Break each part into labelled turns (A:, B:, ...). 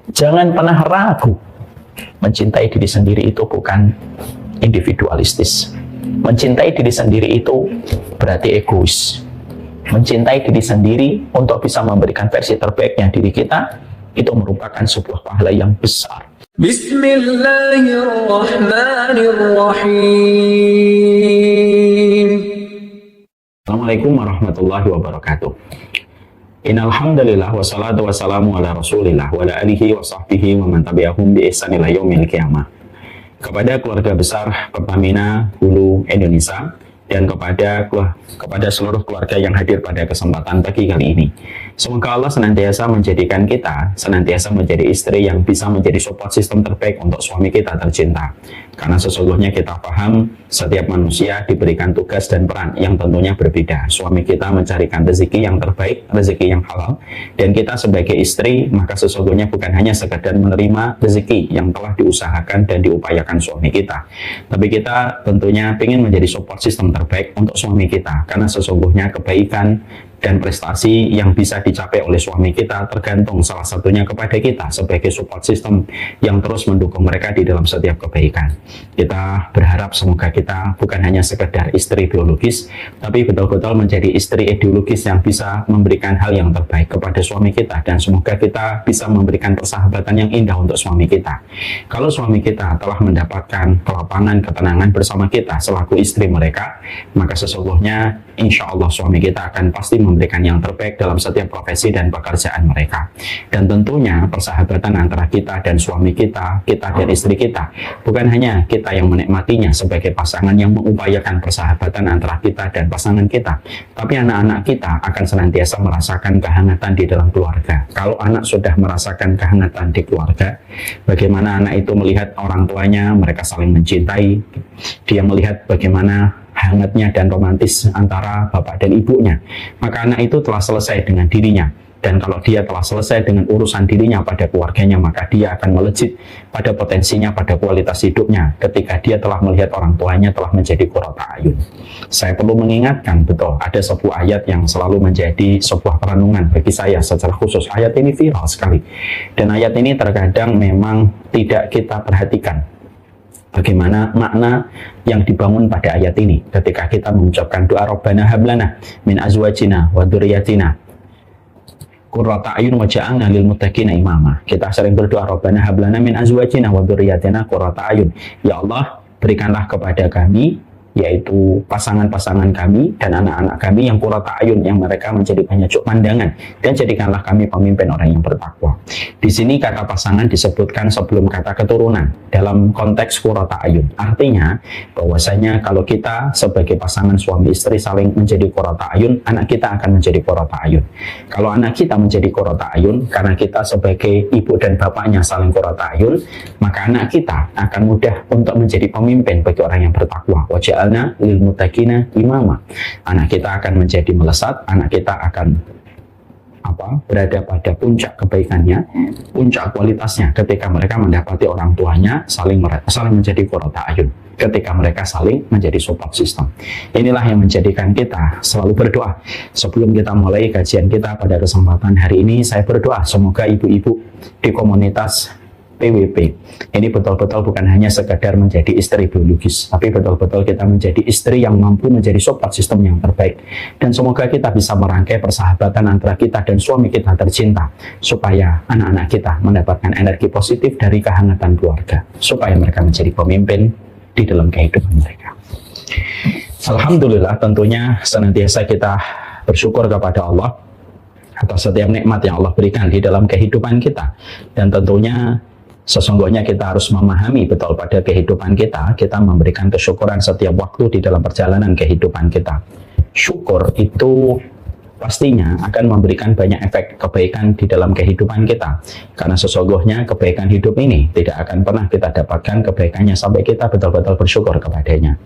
A: Jangan pernah ragu. Mencintai diri sendiri itu bukan individualistis. Mencintai diri sendiri itu berarti egois. Mencintai diri sendiri untuk bisa memberikan versi terbaiknya diri kita, itu merupakan sebuah pahala yang besar.
B: Bismillahirrahmanirrahim.
A: Assalamualaikum warahmatullahi wabarakatuh. Innal hamdalillah wassalatu wassalamu ala Rasulillah wa ala alihi wa sahbihi wa man tabi'ahum bi ihsan ila yaumil qiyamah. Kepada keluarga besar Pertamina Hulu Indonesia dan kepada seluruh keluarga yang hadir pada kesempatan pagi kali ini. Semoga Allah senantiasa menjadikan kita senantiasa menjadi istri yang bisa menjadi support system terbaik untuk suami kita tercinta. Karena sesungguhnya kita paham setiap manusia diberikan tugas dan peran yang tentunya berbeda. Suami kita mencarikan rezeki yang terbaik, rezeki yang halal, dan kita sebagai istri maka sesungguhnya bukan hanya sekedar menerima rezeki yang telah diusahakan dan diupayakan suami kita, tapi kita tentunya ingin menjadi support system terbaik untuk suami kita, karena sesungguhnya kebaikan dan prestasi yang bisa dicapai oleh suami kita tergantung salah satunya kepada kita sebagai support system yang terus mendukung mereka di dalam setiap kebaikan. Kita berharap semoga kita bukan hanya sekedar istri biologis, tapi betul-betul menjadi istri ideologis yang bisa memberikan hal yang terbaik kepada suami kita, dan semoga kita bisa memberikan persahabatan yang indah untuk suami kita. Kalau suami kita telah mendapatkan kelapangan, ketenangan bersama kita selaku istri mereka, maka sesungguhnya insya Allah suami kita akan pasti memberikan yang terbaik dalam setiap profesi dan pekerjaan mereka. Dan tentunya persahabatan antara kita dan suami kita, kita dan istri kita, bukan hanya kita yang menikmatinya sebagai pasangan yang mengupayakan persahabatan antara kita dan pasangan kita, tapi anak-anak kita akan senantiasa merasakan kehangatan di dalam keluarga. Kalau anak sudah merasakan kehangatan di keluarga, bagaimana anak itu melihat orang tuanya, mereka saling mencintai, dia melihat bagaimana hangatnya dan romantis antara bapak dan ibunya, maka anak itu telah selesai dengan dirinya. Dan kalau dia telah selesai dengan urusan dirinya pada keluarganya, maka dia akan melejit pada potensinya, pada kualitas hidupnya ketika dia telah melihat orang tuanya telah menjadi qurrata ayun. Saya perlu mengingatkan, betul, ada sebuah ayat yang selalu menjadi sebuah perenungan bagi saya secara khusus. Ayat ini viral sekali, dan ayat ini terkadang memang tidak kita perhatikan bagaimana makna yang dibangun pada ayat ini ketika kita mengucapkan doa Rabbana hablana min azwajina wa dzurriyyatina qurrata ayun waj'alna lil muttaqina imama. Kita sering berdoa Rabbana hablana min azwajina wa dzurriyyatina qurrata ayun. Ya Allah, berikanlah kepada kami, yaitu pasangan-pasangan kami dan anak-anak kami yang qurrata ayun, yang mereka menjadi penyejuk pandangan, dan jadikanlah kami pemimpin orang yang bertakwa. Di sini kata pasangan disebutkan sebelum kata keturunan dalam konteks qurrata ayun. Artinya bahwasanya kalau kita sebagai pasangan suami istri saling menjadi qurrata ayun, anak kita akan menjadi qurrata ayun. Kalau anak kita menjadi qurrata ayun karena kita sebagai ibu dan bapaknya saling qurrata ayun, maka anak kita akan mudah untuk menjadi pemimpin bagi orang yang bertakwa. Waj'alna lil muttaqina imama. Anak kita akan menjadi melesat, anak kita akan berada pada puncak kebaikannya, puncak kualitasnya ketika mereka mendapati orang tuanya saling menjadi qurrata ayun, ketika mereka saling menjadi support system. Inilah yang menjadikan kita selalu berdoa. Sebelum kita mulai kajian kita pada kesempatan hari ini, saya berdoa semoga ibu-ibu di komunitas PWP ini betul-betul bukan hanya sekadar menjadi istri biologis, tapi betul-betul kita menjadi istri yang mampu menjadi support system yang terbaik. Dan semoga kita bisa merangkai persahabatan antara kita dan suami kita tercinta, supaya anak-anak kita mendapatkan energi positif dari kehangatan keluarga, supaya mereka menjadi pemimpin di dalam kehidupan mereka. Alhamdulillah, tentunya senantiasa kita bersyukur kepada Allah atas setiap nikmat yang Allah berikan di dalam kehidupan kita. Dan tentunya sesungguhnya kita harus memahami betul pada kehidupan kita, kita memberikan kesyukuran setiap waktu di dalam perjalanan kehidupan kita. Syukur itu pastinya akan memberikan banyak efek kebaikan di dalam kehidupan kita, karena sesungguhnya kebaikan hidup ini tidak akan pernah kita dapatkan kebaikannya sampai kita betul-betul bersyukur kepadanya.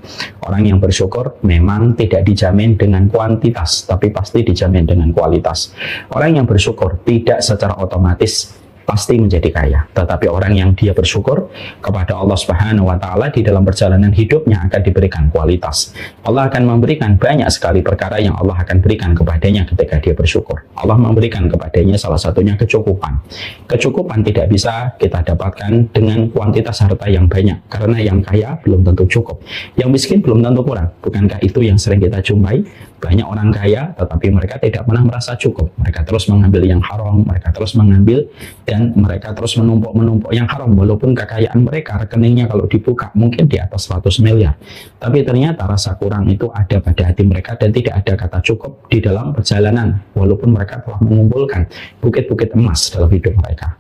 A: Orang yang bersyukur memang tidak dijamin dengan kuantitas, tapi pasti dijamin dengan kualitas. Orang yang bersyukur tidak secara otomatis pasti menjadi kaya. Tetapi orang yang dia bersyukur kepada Allah Subhanahu wa taala di dalam perjalanan hidupnya akan diberikan kualitas. Allah akan memberikan banyak sekali perkara yang Allah akan berikan kepadanya ketika dia bersyukur. Allah memberikan kepadanya salah satunya kecukupan. Kecukupan tidak bisa kita dapatkan dengan kuantitas harta yang banyak, karena yang kaya belum tentu cukup, yang miskin belum tentu kurang. Bukankah itu yang sering kita jumpai? Banyak orang kaya tetapi mereka tidak pernah merasa cukup. Mereka terus mengambil yang haram, mereka terus mengambil dan mereka terus menumpuk yang haram, walaupun kekayaan mereka rekeningnya kalau dibuka mungkin di atas 100 miliar. Tapi ternyata rasa kurang itu ada pada hati mereka dan tidak ada kata cukup di dalam perjalanan, walaupun mereka telah mengumpulkan bukit-bukit emas dalam hidup mereka.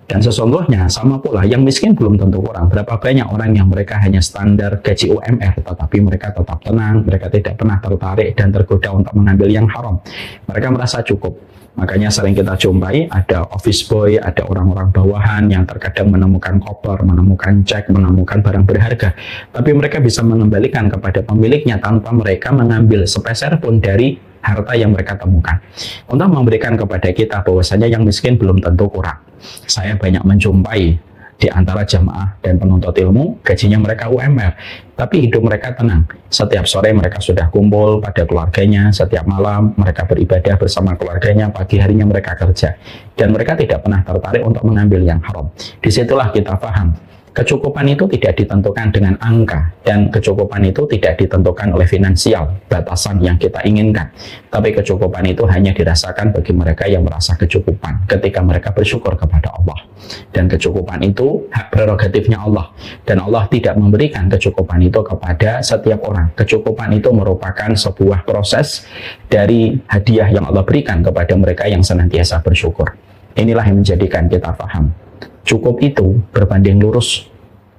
A: Dan sesungguhnya sama pula yang miskin belum tentu kurang. Berapa banyak orang yang mereka hanya standar gaji UMR, tetapi mereka tetap tenang, mereka tidak pernah tertarik dan tergoda untuk mengambil yang haram. Mereka merasa cukup. Makanya sering kita jumpai ada office boy, ada orang-orang bawahan yang terkadang menemukan koper, menemukan cek, menemukan barang berharga, tapi mereka bisa mengembalikan kepada pemiliknya tanpa mereka mengambil sepeser pun dari harta yang mereka temukan. Untuk memberikan kepada kita bahwasanya yang miskin belum tentu kurang. Saya banyak menjumpai di antara jamaah dan penuntut ilmu, gajinya mereka UMR, tapi hidup mereka tenang. Setiap sore mereka sudah kumpul pada keluarganya, setiap malam mereka beribadah bersama keluarganya, pagi harinya mereka kerja, dan mereka tidak pernah tertarik untuk mengambil yang haram. Disitulah kita paham, kecukupan itu tidak ditentukan dengan angka, dan kecukupan itu tidak ditentukan oleh finansial, batasan yang kita inginkan. Tapi kecukupan itu hanya dirasakan bagi mereka yang merasa kecukupan ketika mereka bersyukur kepada Allah. Dan kecukupan itu hak prerogatifnya Allah. Dan Allah tidak memberikan kecukupan itu kepada setiap orang. Kecukupan itu merupakan sebuah proses dari hadiah yang Allah berikan kepada mereka yang senantiasa bersyukur. Inilah yang menjadikan kita paham, cukup itu berbanding lurus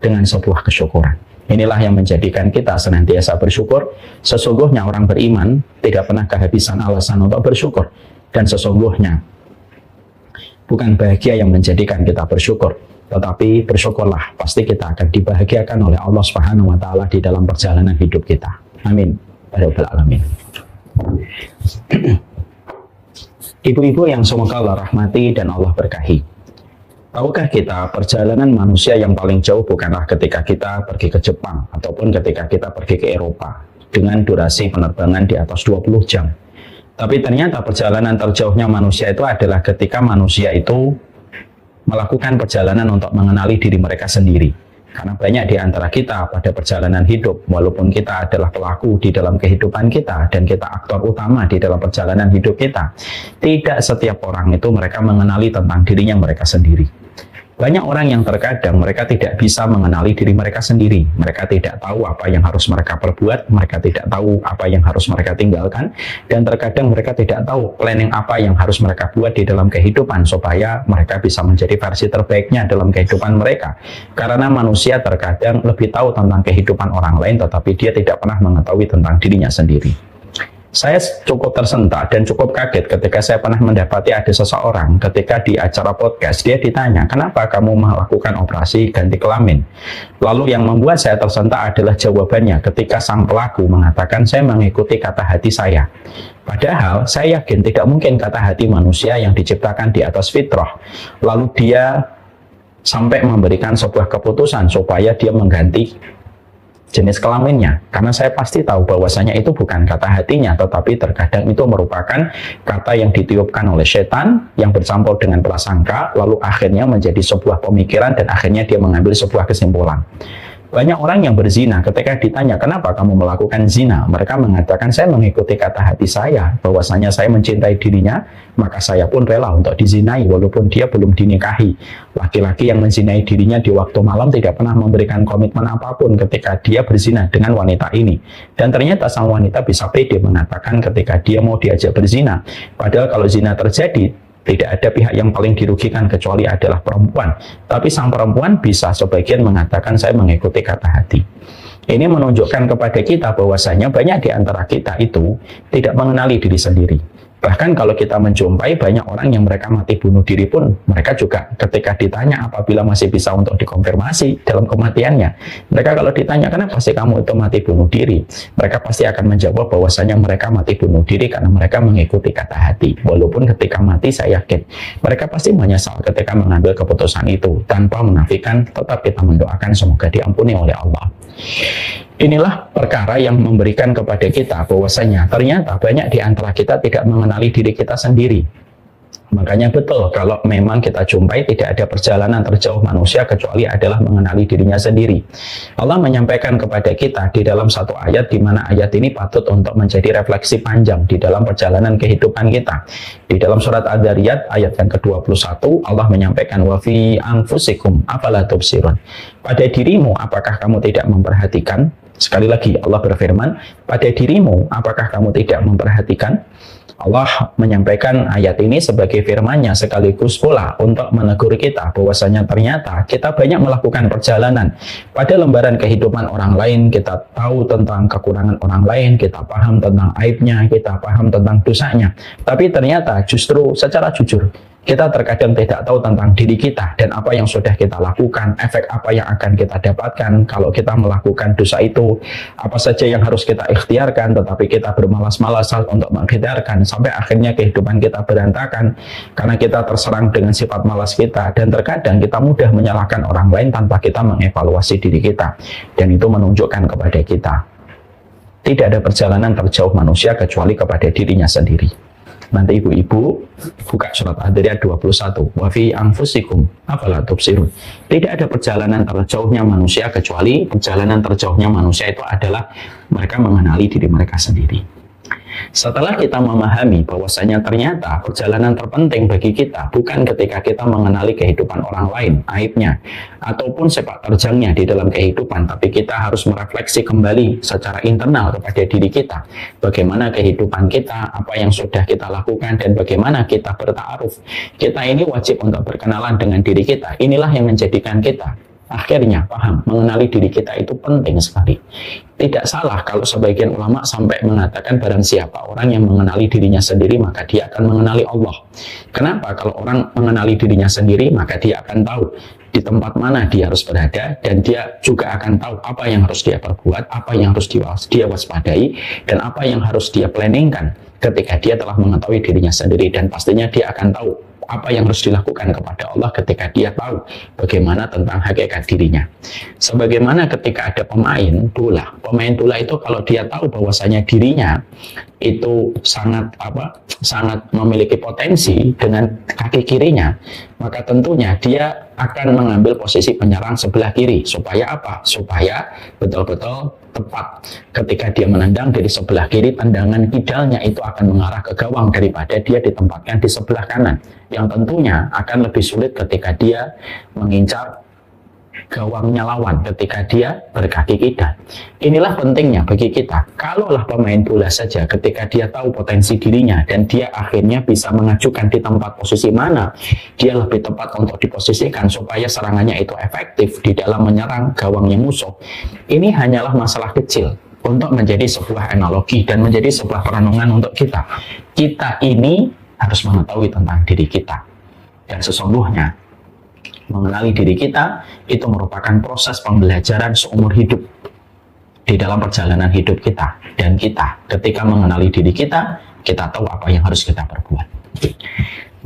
A: dengan sebuah kesyukuran. Inilah yang menjadikan kita senantiasa bersyukur. Sesungguhnya orang beriman tidak pernah kehabisan alasan untuk bersyukur. Dan sesungguhnya bukan bahagia yang menjadikan kita bersyukur, tetapi bersyukurlah, pasti kita akan dibahagiakan oleh Allah Subhanahu wa taala di dalam perjalanan hidup kita. Amin. Ya Rabbal alamin. Ibu-ibu yang semoga Allah rahmati dan Allah berkahi. Tahukah kita perjalanan manusia yang paling jauh bukanlah ketika kita pergi ke Jepang ataupun ketika kita pergi ke Eropa dengan durasi penerbangan di atas 20 jam. Tapi ternyata perjalanan terjauhnya manusia itu adalah ketika manusia itu melakukan perjalanan untuk mengenali diri mereka sendiri. Karena banyak di antara kita pada perjalanan hidup, walaupun kita adalah pelaku di dalam kehidupan kita dan kita aktor utama di dalam perjalanan hidup kita, tidak setiap orang itu mereka mengenali tentang dirinya mereka sendiri. Banyak orang yang terkadang mereka tidak bisa mengenali diri mereka sendiri. Mereka tidak tahu apa yang harus mereka perbuat, mereka tidak tahu apa yang harus mereka tinggalkan, dan terkadang mereka tidak tahu planning apa yang harus mereka buat di dalam kehidupan supaya mereka bisa menjadi versi terbaiknya dalam kehidupan mereka. Karena manusia terkadang lebih tahu tentang kehidupan orang lain, tetapi dia tidak pernah mengetahui tentang dirinya sendiri. Saya cukup tersentak dan cukup kaget ketika saya pernah mendapati ada seseorang ketika di acara podcast, dia ditanya, kenapa kamu melakukan operasi ganti kelamin? Lalu yang membuat saya tersentak adalah jawabannya ketika sang pelaku mengatakan, saya mengikuti kata hati saya. Padahal saya yakin tidak mungkin kata hati manusia yang diciptakan di atas fitrah, lalu dia sampai memberikan sebuah keputusan supaya dia mengganti jenis kelaminnya, karena saya pasti tahu bahwasanya itu bukan kata hatinya, tetapi terkadang itu merupakan kata yang ditiupkan oleh setan yang bercampur dengan prasangka, lalu akhirnya menjadi sebuah pemikiran dan akhirnya dia mengambil sebuah kesimpulan. Banyak orang yang berzina ketika ditanya kenapa kamu melakukan zina, mereka mengatakan saya mengikuti kata hati saya bahwasanya saya mencintai dirinya, maka saya pun rela untuk dizinai walaupun dia belum dinikahi. Laki-laki yang menzinai dirinya di waktu malam tidak pernah memberikan komitmen apapun ketika dia berzina dengan wanita ini, dan ternyata sang wanita bisa pede mengatakan ketika dia mau diajak berzina, padahal kalau zina terjadi tidak ada pihak yang paling dirugikan kecuali adalah perempuan. Tapi sang perempuan bisa sebagian mengatakan saya mengikuti kata hati. Ini menunjukkan kepada kita bahwasanya banyak di antara kita itu tidak mengenali diri sendiri. Bahkan kalau kita menjumpai banyak orang yang mereka mati bunuh diri pun, mereka juga ketika ditanya apabila masih bisa untuk dikonfirmasi dalam kematiannya, mereka kalau ditanya kenapa sih kamu itu mati bunuh diri, mereka pasti akan menjawab bahwasanya mereka mati bunuh diri karena mereka mengikuti kata hati. Walaupun ketika mati saya yakin mereka pasti menyesal ketika mengambil keputusan itu, tanpa menafikan tetap kita mendoakan semoga diampuni oleh Allah. Inilah perkara yang memberikan kepada kita bahwasanya ternyata banyak di antara kita tidak mengenali diri kita sendiri. Makanya betul kalau memang kita jumpai tidak ada perjalanan terjauh manusia kecuali adalah mengenali dirinya sendiri. Allah menyampaikan kepada kita di dalam satu ayat, di mana ayat ini patut untuk menjadi refleksi panjang di dalam perjalanan kehidupan kita. Di dalam surat Ad-Dzariyat ayat yang ke-21 Allah menyampaikan wa fi anfusikum afala tubsirun. Pada dirimu apakah kamu tidak memperhatikan? Sekali lagi Allah berfirman, pada dirimu apakah kamu tidak memperhatikan? Allah menyampaikan ayat ini sebagai firman-Nya sekaligus pula untuk menegur kita bahwasanya ternyata kita banyak melakukan perjalanan pada lembaran kehidupan orang lain. Kita tahu tentang kekurangan orang lain, kita paham tentang aibnya, kita paham tentang dosanya, tapi ternyata justru secara jujur kita terkadang tidak tahu tentang diri kita dan apa yang sudah kita lakukan, efek apa yang akan kita dapatkan kalau kita melakukan dosa itu, apa saja yang harus kita ikhtiarkan tetapi kita bermalas-malasan untuk mengikhtiarkan, sampai akhirnya kehidupan kita berantakan karena kita terserang dengan sifat malas kita, dan terkadang kita mudah menyalahkan orang lain tanpa kita mengevaluasi diri kita, dan itu menunjukkan kepada kita tidak ada perjalanan terjauh manusia kecuali kepada dirinya sendiri. Nanti ibu-ibu buka surat Ad-Dzariyat 21, wa fi anfusikum afala tubsirun. Tidak ada perjalanan terjauhnya manusia kecuali perjalanan terjauhnya manusia itu adalah mereka mengenali diri mereka sendiri. Setelah kita memahami bahwasanya ternyata perjalanan terpenting bagi kita bukan ketika kita mengenali kehidupan orang lain, aibnya, ataupun sepak terjangnya di dalam kehidupan, tapi kita harus merefleksi kembali secara internal kepada diri kita. Bagaimana kehidupan kita, apa yang sudah kita lakukan, dan bagaimana kita bertaaruf. Kita ini wajib untuk berkenalan dengan diri kita. Inilah yang menjadikan kita akhirnya paham, mengenali diri kita itu penting sekali. Tidak salah kalau sebagian ulama sampai mengatakan barang siapa orang yang mengenali dirinya sendiri maka dia akan mengenali Allah. Kenapa? Kalau orang mengenali dirinya sendiri maka dia akan tahu di tempat mana dia harus berada, dan dia juga akan tahu apa yang harus dia perbuat, apa yang harus dia waspadai, dan apa yang harus dia planningkan ketika dia telah mengetahui dirinya sendiri. Dan pastinya dia akan tahu apa yang harus dilakukan kepada Allah ketika dia tahu bagaimana tentang hakikat dirinya. Sebagaimana ketika ada pemain bola itu kalau dia tahu bahwasanya dirinya itu sangat memiliki potensi dengan kaki kirinya, maka tentunya dia akan mengambil posisi penyerang sebelah kiri. Supaya apa? Supaya betul-betul tepat ketika dia menendang dari sebelah kiri, tendangan kidalnya itu akan mengarah ke gawang daripada dia ditempatkan di sebelah kanan, yang tentunya akan lebih sulit ketika dia mengincar gawangnya lawan ketika dia berkaki kidal. Inilah pentingnya bagi kita. Kalaulah pemain bola saja ketika dia tahu potensi dirinya dan dia akhirnya bisa mengajukan di tempat posisi mana dia lebih tepat untuk diposisikan supaya serangannya itu efektif di dalam menyerang gawangnya musuh. Ini hanyalah masalah kecil untuk menjadi sebuah analogi dan menjadi sebuah perenungan untuk kita. Kita ini harus mengetahui tentang diri kita, dan sesungguhnya mengenali diri kita itu merupakan proses pembelajaran seumur hidup di dalam perjalanan hidup kita. Dan kita ketika mengenali diri kita tahu apa yang harus kita perbuat.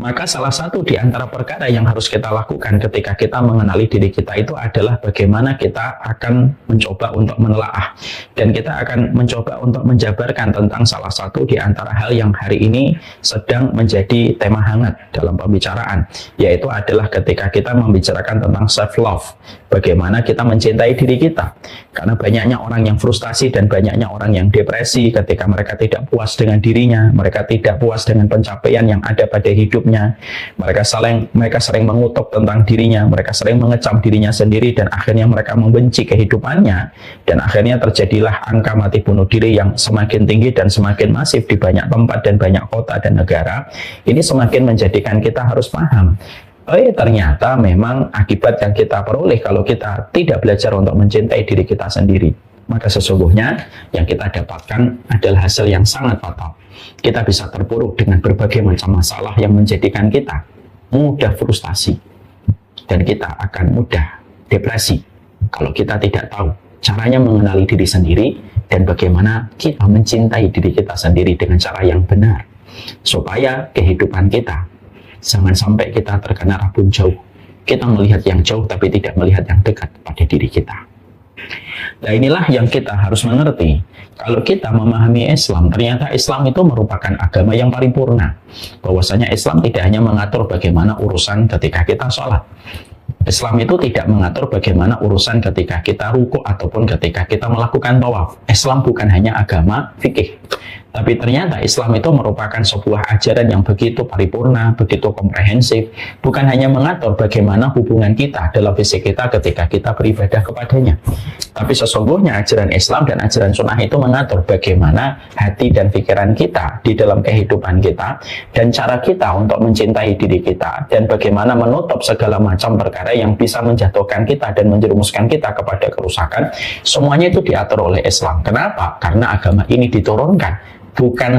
A: Maka salah satu di antara perkara yang harus kita lakukan ketika kita mengenali diri kita itu adalah bagaimana kita akan mencoba untuk menelaah, dan kita akan mencoba untuk menjabarkan tentang salah satu di antara hal yang hari ini sedang menjadi tema hangat dalam pembicaraan, yaitu adalah ketika kita membicarakan tentang self-love, bagaimana kita mencintai diri kita. Karena banyaknya orang yang frustasi dan banyaknya orang yang depresi ketika mereka tidak puas dengan dirinya, mereka tidak puas dengan pencapaian yang ada pada hidupnya. Mereka sering mengutuk tentang dirinya, mereka sering mengecam dirinya sendiri, dan akhirnya mereka membenci kehidupannya, dan akhirnya terjadilah angka mati bunuh diri yang semakin tinggi dan semakin masif di banyak tempat dan banyak kota dan negara. Ini semakin menjadikan kita harus paham, ternyata memang akibat yang kita peroleh kalau kita tidak belajar untuk mencintai diri kita sendiri, maka sesungguhnya yang kita dapatkan adalah hasil yang sangat fatal. kita bisa terpuruk dengan berbagai macam masalah yang menjadikan kita mudah frustasi, dan kita akan mudah depresi kalau kita tidak tahu caranya mengenali diri sendiri dan bagaimana kita mencintai diri kita sendiri dengan cara yang benar, supaya kehidupan kita jangan sampai kita terkena rabun jauh. Kita melihat yang jauh tapi tidak melihat yang dekat pada diri kita. Nah, inilah yang kita harus mengerti. Kalau kita memahami Islam, ternyata Islam itu merupakan agama yang paripurna. Bahwasanya Islam tidak hanya mengatur bagaimana urusan ketika kita sholat. Islam itu tidak mengatur bagaimana urusan ketika kita ruku ataupun ketika kita melakukan tawaf. Islam bukan hanya agama fikih, tapi ternyata Islam itu merupakan sebuah ajaran yang begitu paripurna, begitu komprehensif. Bukan hanya mengatur bagaimana hubungan kita dalam fisik kita ketika kita beribadah kepadanya, tapi sesungguhnya ajaran Islam dan ajaran sunnah itu mengatur bagaimana hati dan pikiran kita di dalam kehidupan kita, dan cara kita untuk mencintai diri kita, dan bagaimana menutup segala macam perkara yang bisa menjatuhkan kita dan menjerumuskan kita kepada kerusakan. Semuanya itu diatur oleh Islam. Kenapa? Karena agama ini diturunkan bukan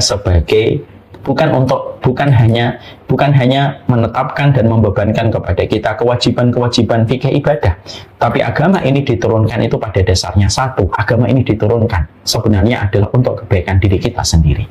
A: hanya menetapkan dan membebankan kepada kita kewajiban-kewajiban fikih ibadah, tapi agama ini diturunkan itu pada dasarnya satu. Agama ini diturunkan sebenarnya adalah untuk kebaikan diri kita sendiri.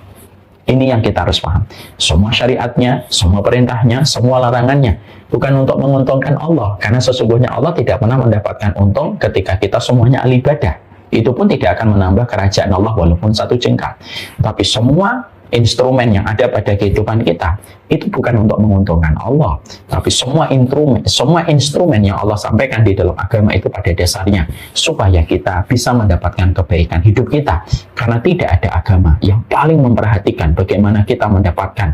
A: Ini yang kita harus paham. Semua syariatnya, semua perintahnya, semua larangannya bukan untuk menguntungkan Allah, karena sesungguhnya Allah tidak pernah mendapatkan untung ketika kita semuanya ahli ibadah. Itu pun tidak akan menambah kerajaan Allah walaupun satu jengkal. Tapi semua instrumen yang ada pada kehidupan kita itu bukan untuk menguntungkan Allah, tapi semua instrumen yang Allah sampaikan di dalam agama itu pada dasarnya supaya kita bisa mendapatkan kebaikan hidup kita. Karena tidak ada agama yang paling memperhatikan bagaimana kita mendapatkan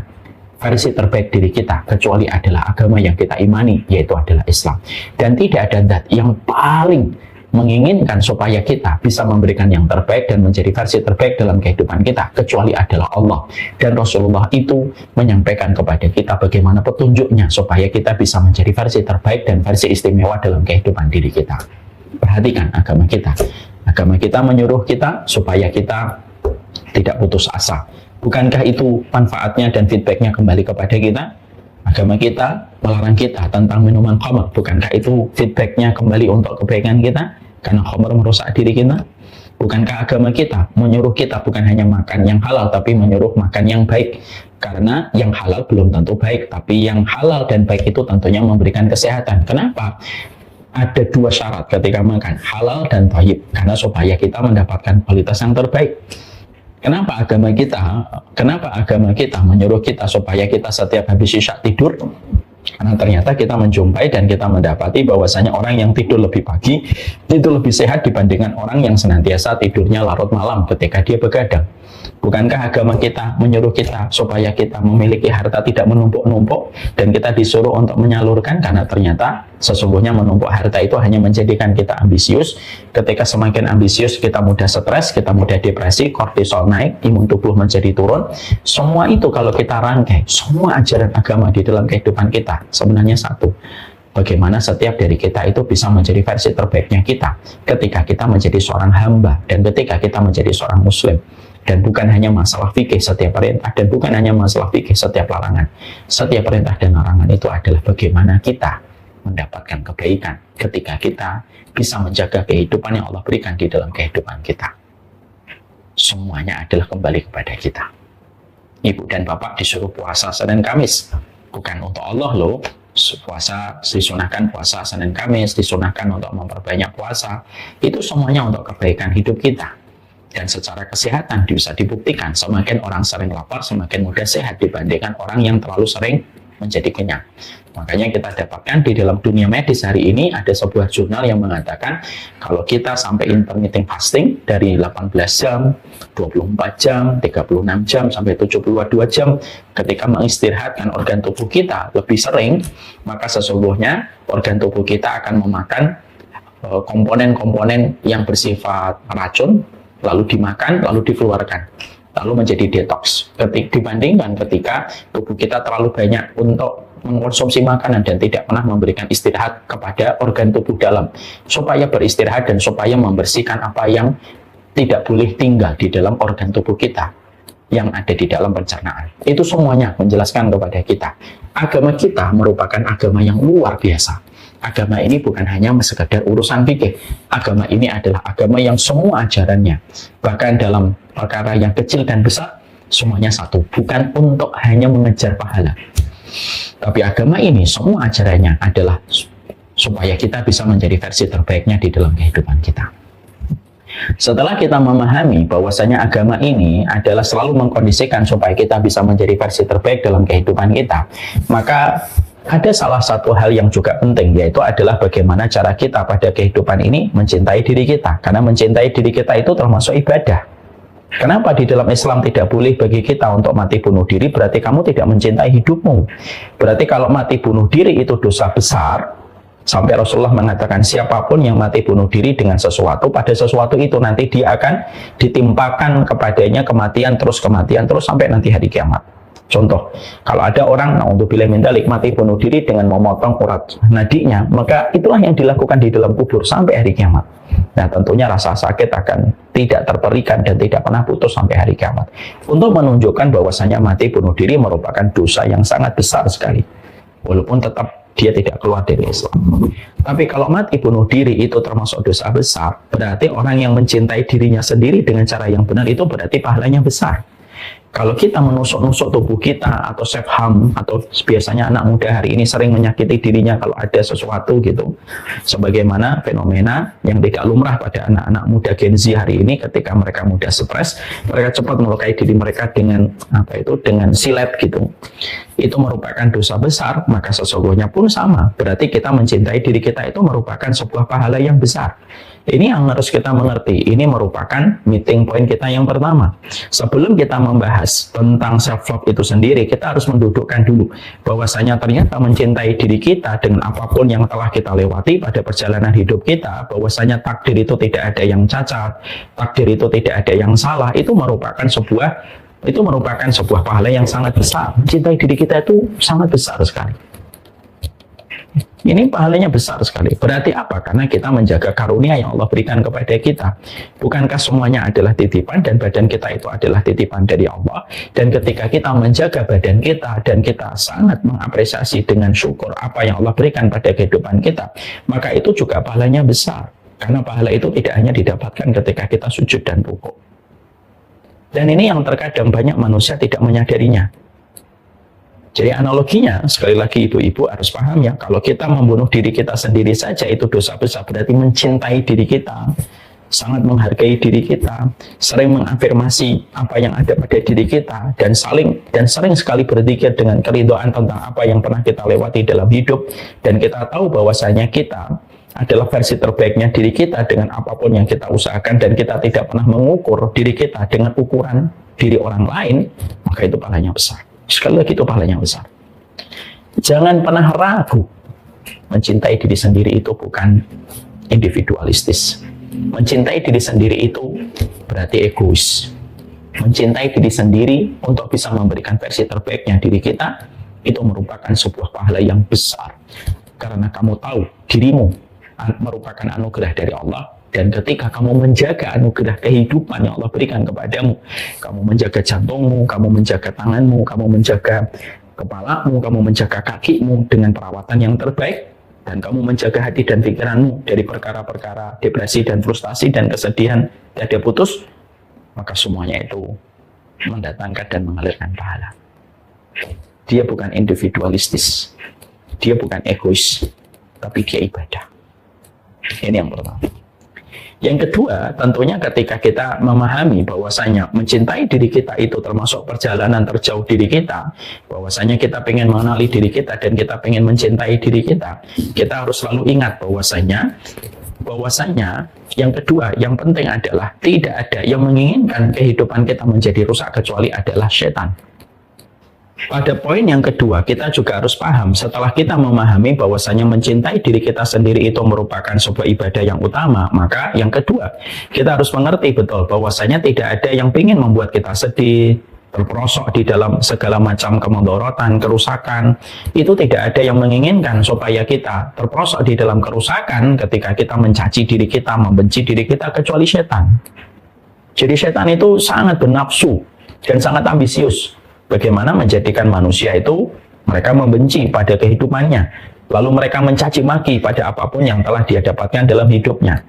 A: versi terbaik diri kita kecuali adalah agama yang kita imani, yaitu adalah Islam. Dan tidak ada zat yang paling menginginkan supaya kita bisa memberikan yang terbaik dan menjadi versi terbaik dalam kehidupan kita kecuali adalah Allah. Dan Rasulullah itu menyampaikan kepada kita bagaimana petunjuknya supaya kita bisa menjadi versi terbaik dan versi istimewa dalam kehidupan diri kita. Perhatikan agama kita. Agama kita menyuruh kita supaya kita tidak putus asa. Bukankah itu manfaatnya dan feedbacknya kembali kepada kita? Agama kita melarang kita tentang minuman khamr. Bukankah itu feedbacknya kembali untuk kebaikan kita? Karena khamr merusak diri kita. Bukankah agama kita menyuruh kita bukan hanya makan yang halal, tapi menyuruh makan yang baik? Karena yang halal belum tentu baik, tapi yang halal dan baik itu tentunya memberikan kesehatan. Kenapa? Ada dua syarat ketika makan, halal dan thayyib. Karena supaya kita mendapatkan kualitas yang terbaik. Kenapa agama kita menyuruh kita supaya kita setiap habis isya tidur? Karena ternyata kita menjumpai dan kita mendapati bahwasanya orang yang tidur lebih pagi itu lebih sehat dibandingkan orang yang senantiasa tidurnya larut malam ketika dia begadang. Bukankah agama kita menyuruh kita supaya kita memiliki harta tidak menumpuk-numpuk dan kita disuruh untuk menyalurkan? Karena ternyata sesungguhnya menumpuk harta itu hanya menjadikan kita ambisius. Ketika semakin ambisius kita mudah stres, kita mudah depresi, kortisol naik, imun tubuh menjadi turun. Semua itu kalau kita rangkai, semua ajaran agama di dalam kehidupan kita sebenarnya satu. Bagaimana setiap dari kita itu bisa menjadi versi terbaiknya kita ketika kita menjadi seorang hamba dan ketika kita menjadi seorang muslim. Dan bukan hanya masalah fikih setiap perintah, dan bukan hanya masalah fikih setiap larangan. Setiap perintah dan larangan itu adalah bagaimana kita mendapatkan kebaikan ketika kita bisa menjaga kehidupan yang Allah berikan di dalam kehidupan kita. Semuanya adalah kembali kepada kita. Ibu dan bapak disuruh puasa Senin Kamis, bukan untuk Allah loh. Puasa disunahkan, puasa Senin Kamis disunahkan untuk memperbanyak puasa. Itu semuanya untuk kebaikan hidup kita. Dan secara kesehatan bisa dibuktikan semakin orang sering lapar semakin mudah sehat dibandingkan orang yang terlalu sering menjadi kenyang. Makanya kita dapatkan di dalam dunia medis hari ini ada sebuah jurnal yang mengatakan kalau kita sampai intermittent fasting dari 18 jam, 24 jam, 36 jam sampai 72 jam ketika mengistirahatkan organ tubuh kita lebih sering, maka sesungguhnya organ tubuh kita akan memakan komponen-komponen yang bersifat racun, lalu dimakan, lalu dikeluarkan, lalu menjadi detox. Dibandingkan ketika tubuh kita terlalu banyak untuk mengkonsumsi makanan dan tidak pernah memberikan istirahat kepada organ tubuh dalam, supaya beristirahat dan supaya membersihkan apa yang tidak boleh tinggal di dalam organ tubuh kita. yang ada di dalam pencernaan. Itu semuanya menjelaskan kepada kita. Agama kita merupakan agama yang luar biasa. Agama ini bukan hanya sekedar urusan fikih. Agama ini adalah agama yang semua ajarannya, bahkan dalam perkara yang kecil dan besar, semuanya satu. Bukan untuk hanya mengejar pahala. Tapi agama ini semua ajarannya adalah supaya kita bisa menjadi versi terbaiknya di dalam kehidupan kita. Setelah kita memahami bahwasanya agama ini adalah selalu mengkondisikan supaya kita bisa menjadi versi terbaik dalam kehidupan kita, maka ada salah satu hal yang juga penting, yaitu adalah bagaimana cara kita pada kehidupan ini mencintai diri kita. Karena mencintai diri kita itu termasuk ibadah. Kenapa di dalam Islam tidak boleh bagi kita untuk mati bunuh diri? Berarti kamu tidak mencintai hidupmu. Berarti kalau mati bunuh diri itu dosa besar. Sampai Rasulullah mengatakan siapapun yang mati bunuh diri dengan sesuatu, pada sesuatu itu nanti dia akan ditimpakan kepadanya kematian terus sampai nanti hari kiamat. Contoh, kalau ada orang naudzubillah min dzalik mati bunuh diri dengan memotong urat nadinya, maka itulah yang dilakukan di dalam kubur sampai hari kiamat. Nah, tentunya rasa sakit akan tidak terperikan dan tidak pernah putus sampai hari kiamat. Untuk menunjukkan bahwasanya mati bunuh diri merupakan dosa yang sangat besar sekali. Walaupun tetap dia tidak keluar dari Islam. Tapi kalau mati bunuh diri itu termasuk dosa besar, berarti orang yang mencintai dirinya sendiri dengan cara yang benar itu berarti pahalanya besar. Kalau kita menusuk-nusuk tubuh kita atau self-harm, atau biasanya anak muda hari ini sering menyakiti dirinya kalau ada sesuatu gitu, sebagaimana fenomena yang tidak lumrah pada anak-anak muda Gen Z hari ini, ketika mereka mudah stres, mereka cepat melukai diri mereka dengan dengan silet gitu. Itu merupakan dosa besar. Maka sesungguhnya pun sama, berarti kita mencintai diri kita itu merupakan sebuah pahala yang besar. Ini yang harus kita mengerti. Ini merupakan meeting point kita yang pertama. Sebelum kita membahas tentang self-love itu sendiri, kita harus mendudukkan dulu bahwasanya ternyata mencintai diri kita dengan apapun yang telah kita lewati pada perjalanan hidup kita, bahwasanya takdir itu tidak ada yang cacat, takdir itu tidak ada yang salah, itu merupakan sebuah pahala yang sangat besar. Mencintai diri kita itu sangat besar sekali. Ini pahalanya besar sekali. Berarti apa? Karena kita menjaga karunia yang Allah berikan kepada kita. Bukankah semuanya adalah titipan, dan badan kita itu adalah titipan dari Allah? Dan ketika kita menjaga badan kita dan kita sangat mengapresiasi dengan syukur apa yang Allah berikan pada kehidupan kita, maka itu juga pahalanya besar. Karena pahala itu tidak hanya didapatkan ketika kita sujud dan rukuk. Dan ini yang terkadang banyak manusia tidak menyadarinya. Jadi analoginya, sekali lagi ibu-ibu harus paham ya, kalau kita membunuh diri kita sendiri saja itu dosa besar, berarti mencintai diri kita, sangat menghargai diri kita, sering mengafirmasi apa yang ada pada diri kita, dan sering sekali berzikir dengan keridhaan tentang apa yang pernah kita lewati dalam hidup, dan kita tahu bahwasanya kita adalah versi terbaiknya diri kita dengan apapun yang kita usahakan, dan kita tidak pernah mengukur diri kita dengan ukuran diri orang lain, maka itu pahalanya besar. Sekali lagi itu pahalanya besar. Jangan pernah ragu. Mencintai diri sendiri itu bukan individualistis. Mencintai diri sendiri itu berarti egois. Mencintai diri sendiri untuk bisa memberikan versi terbaiknya diri kita, itu merupakan sebuah pahala yang besar. Karena kamu tahu dirimu merupakan anugerah dari Allah. Dan ketika kamu menjaga anugerah kehidupan yang Allah berikan kepadamu, kamu menjaga jantungmu, kamu menjaga tanganmu, kamu menjaga kepalamu, kamu menjaga kakimu dengan perawatan yang terbaik, dan kamu menjaga hati dan pikiranmu dari perkara-perkara depresi dan frustasi dan kesedihan tiada putus, maka semuanya itu mendatangkan dan mengalirkan pahala. Dia bukan individualistis, dia bukan egois, tapi dia ibadah. Ini yang pertama. Yang kedua, tentunya ketika kita memahami bahwasanya mencintai diri kita itu termasuk perjalanan terjauh diri kita, bahwasanya kita pengen mengenali diri kita dan kita pengen mencintai diri kita harus selalu ingat bahwasanya yang kedua, yang penting adalah tidak ada yang menginginkan kehidupan kita menjadi rusak kecuali adalah setan. Pada poin yang kedua, kita juga harus paham setelah kita memahami bahwasanya mencintai diri kita sendiri itu merupakan sebuah ibadah yang utama, maka yang kedua, kita harus mengerti betul bahwasanya tidak ada yang ingin membuat kita sedih, terperosok di dalam segala macam kemudorotan, kerusakan. Itu tidak ada yang menginginkan supaya kita terperosok di dalam kerusakan ketika kita mencaci diri kita, membenci diri kita, kecuali setan. Jadi setan itu sangat bernafsu dan sangat ambisius. Bagaimana menjadikan manusia itu mereka membenci pada kehidupannya, lalu mereka mencaci maki pada apapun yang telah dia dapatkan dalam hidupnya.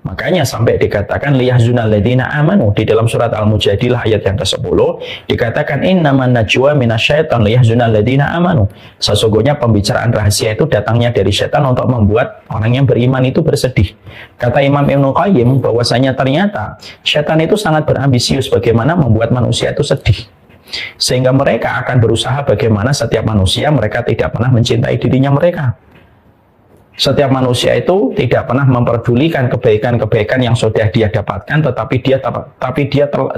A: Makanya sampai dikatakan liyahzunal ladzina amanu di dalam surat Al-Mujadilah ayat yang ke-10 dikatakan innaman najwa minasyaiton liyahzunal ladzina amanu. Sesungguhnya pembicaraan rahasia itu datangnya dari setan untuk membuat orang yang beriman itu bersedih. Kata Imam Ibnu Qayyim bahwasanya ternyata setan itu sangat berambisius bagaimana membuat manusia itu sedih. Sehingga mereka akan berusaha bagaimana setiap manusia mereka tidak pernah mencintai dirinya mereka. Setiap manusia itu tidak pernah memperdulikan kebaikan-kebaikan yang sudah dia dapatkan, tetapi dia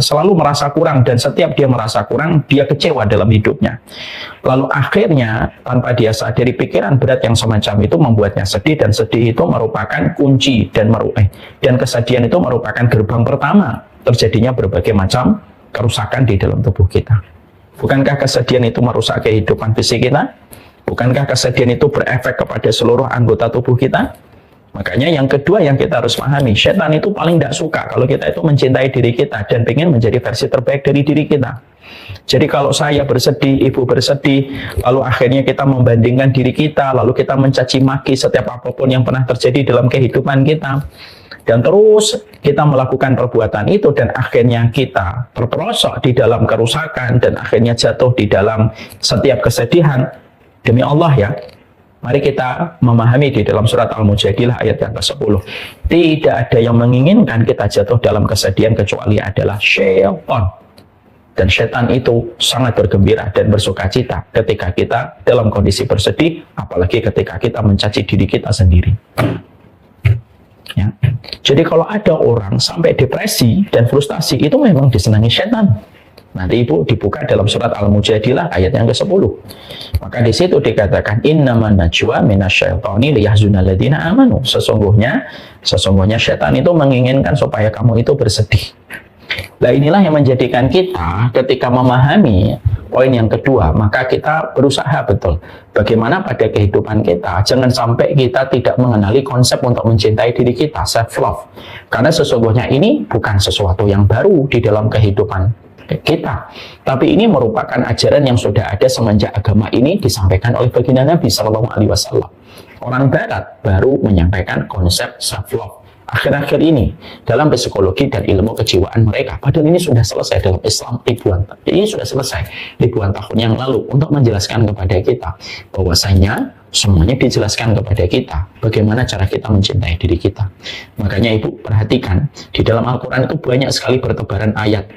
A: selalu merasa kurang, dan setiap dia merasa kurang, dia kecewa dalam hidupnya. Lalu akhirnya tanpa dia sadari pikiran berat yang semacam itu membuatnya sedih, dan sedih itu merupakan kunci dan kesedihan itu merupakan gerbang pertama terjadinya berbagai macam kerusakan di dalam tubuh kita. Bukankah kesedihan itu merusak kehidupan fisik kita? Bukankah kesedihan itu berefek kepada seluruh anggota tubuh kita? Makanya yang kedua yang kita harus pahami, setan itu paling tidak suka kalau kita itu mencintai diri kita dan ingin menjadi versi terbaik dari diri kita. Jadi kalau saya bersedih, ibu bersedih, lalu akhirnya kita membandingkan diri kita, lalu kita mencaci maki setiap apapun yang pernah terjadi dalam kehidupan kita, dan terus kita melakukan perbuatan itu, dan akhirnya kita terperosok di dalam kerusakan, dan akhirnya jatuh di dalam setiap kesedihan. Demi Allah ya, mari kita memahami di dalam surat Al-Mujadilah ayat yang ke-10. Tidak ada yang menginginkan kita jatuh dalam kesedihan kecuali adalah syaitan. Dan syaitan itu sangat bergembira dan bersuka cita ketika kita dalam kondisi bersedih, apalagi ketika kita mencaci diri kita sendiri. Ya. Jadi kalau ada orang sampai depresi dan frustasi, itu memang disenangi syaitan. Nanti ibu dibuka dalam surat Al-Mujadilah ayat yang ke-10. Maka di situ dikatakan innaman najwa minasyaitoni liyahzunal ladzina amanu. Sesungguhnya syaitan itu menginginkan supaya kamu itu bersedih. Nah inilah yang menjadikan kita ketika memahami poin yang kedua, maka kita berusaha betul bagaimana pada kehidupan kita jangan sampai kita tidak mengenali konsep untuk mencintai diri kita, self love. Karena sesungguhnya ini bukan sesuatu yang baru di dalam kehidupan kita, tapi ini merupakan ajaran yang sudah ada semenjak agama ini disampaikan oleh baginda Nabi Shallallahu Alaihi Wasallam. Orang Barat baru menyampaikan konsep self love akhir-akhir ini dalam psikologi dan ilmu kejiwaan mereka. Padahal ini sudah selesai dalam Islam ribuan tahun yang lalu untuk menjelaskan kepada kita bahwasanya semuanya dijelaskan kepada kita bagaimana cara kita mencintai diri kita. Makanya ibu perhatikan di dalam Al-Quran itu banyak sekali bertebaran ayat.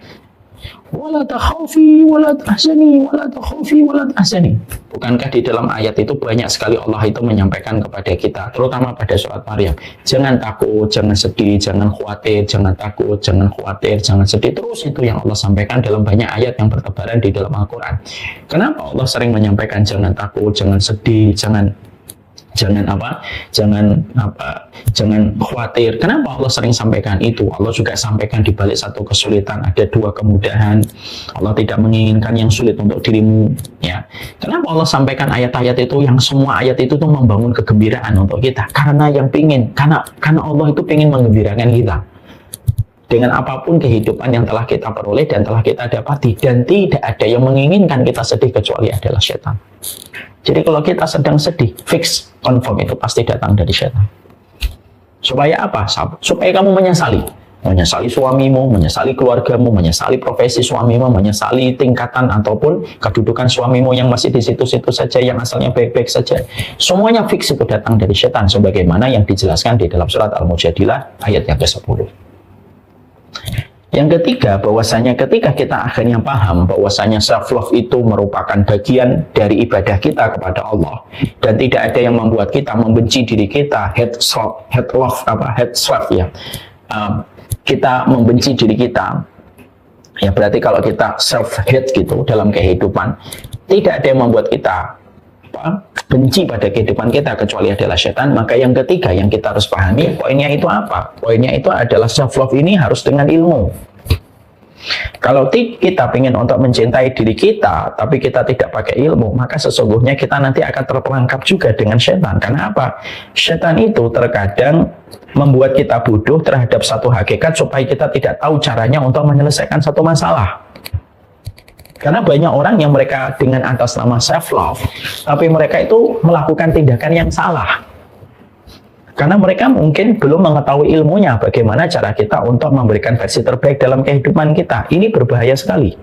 A: Wala takhafi wala tahzani wala takhafi wala tahzani. Bukankah di dalam ayat itu banyak sekali Allah itu menyampaikan kepada kita, terutama pada surat Maryam, jangan takut, jangan sedih, jangan khawatir, jangan takut, jangan khawatir, jangan sedih. Terus itu yang Allah sampaikan dalam banyak ayat yang bertebaran di dalam Al-Quran. Kenapa Allah sering menyampaikan jangan takut, jangan sedih, jangan khawatir? Kenapa Allah sering sampaikan itu? Allah juga sampaikan di balik satu kesulitan ada dua kemudahan. Allah tidak menginginkan yang sulit untuk dirimu, ya. Kenapa Allah sampaikan ayat-ayat itu yang semua ayat itu tuh membangun kegembiraan untuk kita? Karena Allah itu ingin menggembirakan kita dengan apapun kehidupan yang telah kita peroleh dan telah kita dapati, dan tidak ada yang menginginkan kita sedih kecuali adalah syaitan. Jadi kalau kita sedang sedih, fix, confirm itu pasti datang dari syaitan. Supaya apa? Supaya kamu menyesali suamimu, menyesali keluargamu, menyesali profesi suamimu, menyesali tingkatan ataupun kedudukan suamimu yang masih di situ-situ saja, yang asalnya baik-baik saja. Semuanya fix itu datang dari syaitan, sebagaimana yang dijelaskan di dalam surat Al-Mujadilah ayat yang ke-10. Yang ketiga, bahwasanya ketika kita akhirnya paham bahwasanya self love itu merupakan bagian dari ibadah kita kepada Allah, dan tidak ada yang membuat kita membenci diri kita, hate love ya, kita membenci diri kita ya, berarti kalau kita self hate gitu dalam kehidupan, tidak ada yang membuat kita benci pada kehidupan kita kecuali adalah syaitan. Maka yang ketiga yang kita harus pahami, poinnya itu apa? Poinnya itu adalah self love ini harus dengan ilmu. Kalau kita ingin untuk mencintai diri kita tapi kita tidak pakai ilmu, maka sesungguhnya kita nanti akan terperangkap juga dengan syaitan. Karena apa? Syaitan itu terkadang membuat kita bodoh terhadap satu hakikat supaya kita tidak tahu caranya untuk menyelesaikan satu masalah.
B: Karena banyak orang yang mereka dengan atas nama self love, tapi mereka itu melakukan tindakan yang salah. Karena mereka mungkin belum mengetahui ilmunya bagaimana cara kita untuk memberikan versi terbaik dalam kehidupan kita. Ini berbahaya sekali.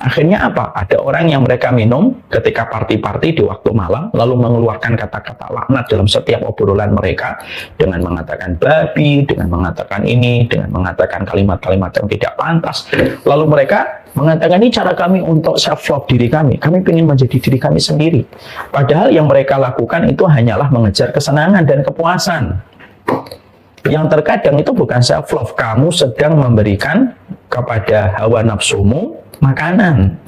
B: Akhirnya apa? Ada orang yang mereka minum ketika party-party di waktu malam, lalu mengeluarkan kata-kata laknat dalam setiap obrolan mereka, dengan mengatakan babi, dengan mengatakan ini, dengan mengatakan kalimat-kalimat yang tidak pantas. Lalu mereka mengatakan, ini cara kami untuk self-love diri kami ingin menjadi diri kami sendiri. Padahal yang mereka lakukan itu hanyalah mengejar kesenangan dan kepuasan. Yang terkadang itu bukan self-love, kamu sedang memberikan kepada hawa nafsumu makanan.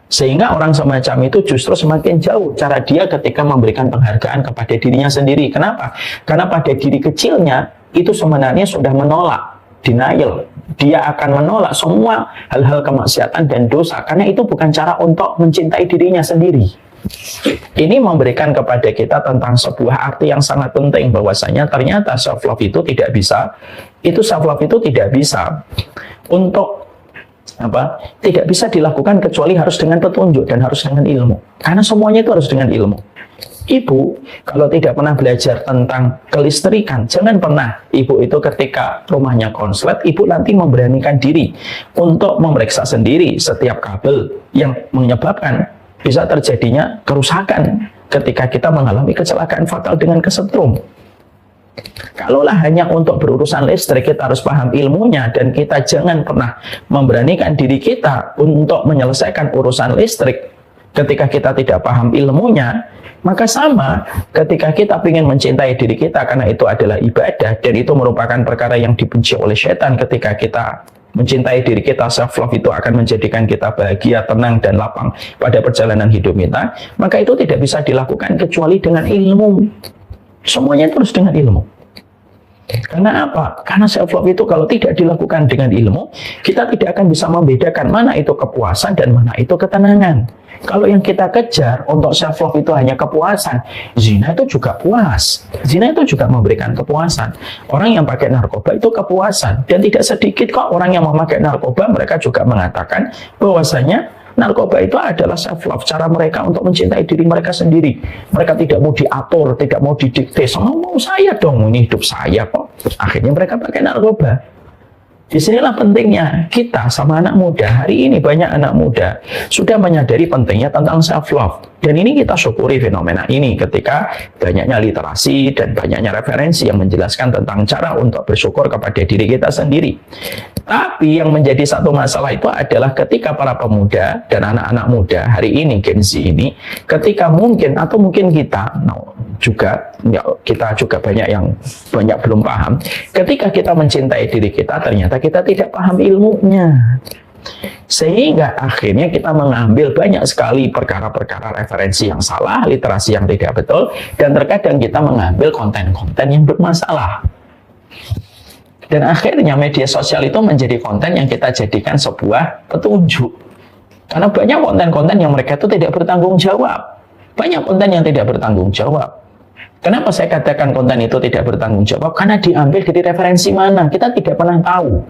B: Sehingga orang semacam itu justru semakin jauh cara dia ketika memberikan penghargaan kepada dirinya sendiri. Kenapa? Karena pada diri kecilnya itu sebenarnya sudah menolak, denial. Dia akan menolak semua hal-hal kemaksiatan dan dosa, karena itu bukan cara untuk mencintai dirinya sendiri. Ini memberikan kepada kita tentang sebuah arti yang sangat penting, bahwasanya ternyata self love itu tidak bisa, untuk tidak bisa dilakukan kecuali harus dengan petunjuk dan harus dengan ilmu. Karena semuanya itu harus dengan ilmu. Ibu, kalau tidak pernah belajar tentang kelistrikan, jangan pernah ibu itu ketika rumahnya konslet, ibu nanti memberanikan diri untuk memeriksa sendiri setiap kabel yang menyebabkan bisa terjadinya kerusakan ketika kita mengalami kecelakaan fatal dengan kesetrum. Kalaulah hanya untuk berurusan listrik, kita harus paham ilmunya, dan kita jangan pernah memberanikan diri kita untuk menyelesaikan urusan listrik ketika kita tidak paham ilmunya. Maka sama ketika kita ingin mencintai diri kita, karena itu adalah ibadah dan itu merupakan perkara yang dibenci oleh setan. Ketika kita mencintai diri kita, self love itu akan menjadikan kita bahagia, tenang, dan lapang pada perjalanan hidup kita. Maka itu tidak bisa dilakukan kecuali dengan ilmu. Semuanya itu harus dengan ilmu. Karena apa? Karena self love itu kalau tidak dilakukan dengan ilmu, kita tidak akan bisa membedakan mana itu kepuasan dan mana itu ketenangan. Kalau yang kita kejar untuk self love itu hanya kepuasan, zina itu juga puas. Zina itu juga memberikan kepuasan. Orang yang pakai narkoba itu kepuasan. Dan tidak sedikit kok orang yang memakai narkoba, mereka juga mengatakan bahwasanya narkoba itu adalah self love, cara mereka untuk mencintai diri mereka sendiri. Mereka tidak mau diatur, tidak mau didikte. Sama mau saya dong, ini hidup saya kok. Akhirnya mereka pakai narkoba. Disinilah pentingnya kita sama anak muda. Hari ini banyak anak muda sudah menyadari pentingnya tentang self love. Dan ini kita syukuri fenomena ini ketika banyaknya literasi dan banyaknya referensi yang menjelaskan tentang cara untuk bersyukur kepada diri kita sendiri. Tapi yang menjadi satu masalah itu adalah ketika para pemuda dan anak-anak muda hari ini, Gen Z ini, ketika mungkin kita juga banyak yang belum paham. Ketika kita mencintai diri kita, ternyata kita tidak paham ilmunya. Sehingga akhirnya kita mengambil banyak sekali perkara-perkara referensi yang salah, literasi yang tidak betul, dan terkadang kita mengambil konten-konten yang bermasalah. Dan akhirnya media sosial itu menjadi konten yang kita jadikan sebuah petunjuk. Karena banyak konten-konten yang mereka itu tidak bertanggung jawab. Banyak konten yang tidak bertanggung jawab. Kenapa saya katakan konten itu tidak bertanggung jawab? Karena diambil dari referensi mana, kita tidak pernah tahu.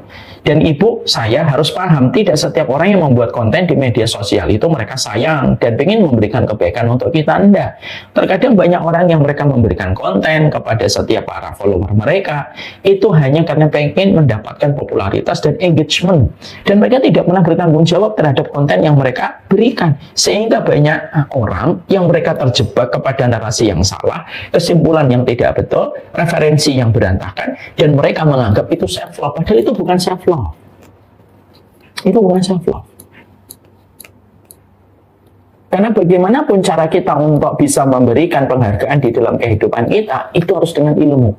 B: Dan ibu, saya harus paham, tidak setiap orang yang membuat konten di media sosial itu mereka sayang dan ingin memberikan kebaikan untuk kita, enggak. Terkadang banyak orang yang mereka memberikan konten kepada setiap para follower mereka, itu hanya karena pengen mendapatkan popularitas dan engagement. Dan mereka tidak pernah bertanggung jawab terhadap konten yang mereka berikan. Sehingga banyak orang yang mereka terjebak kepada narasi yang salah, kesimpulan yang tidak betul, referensi yang berantakan, dan mereka menganggap itu self love. Padahal itu bukan self love. Itu bukan self love. Karena bagaimanapun cara kita untuk bisa memberikan penghargaan di dalam kehidupan kita, itu harus dengan ilmu.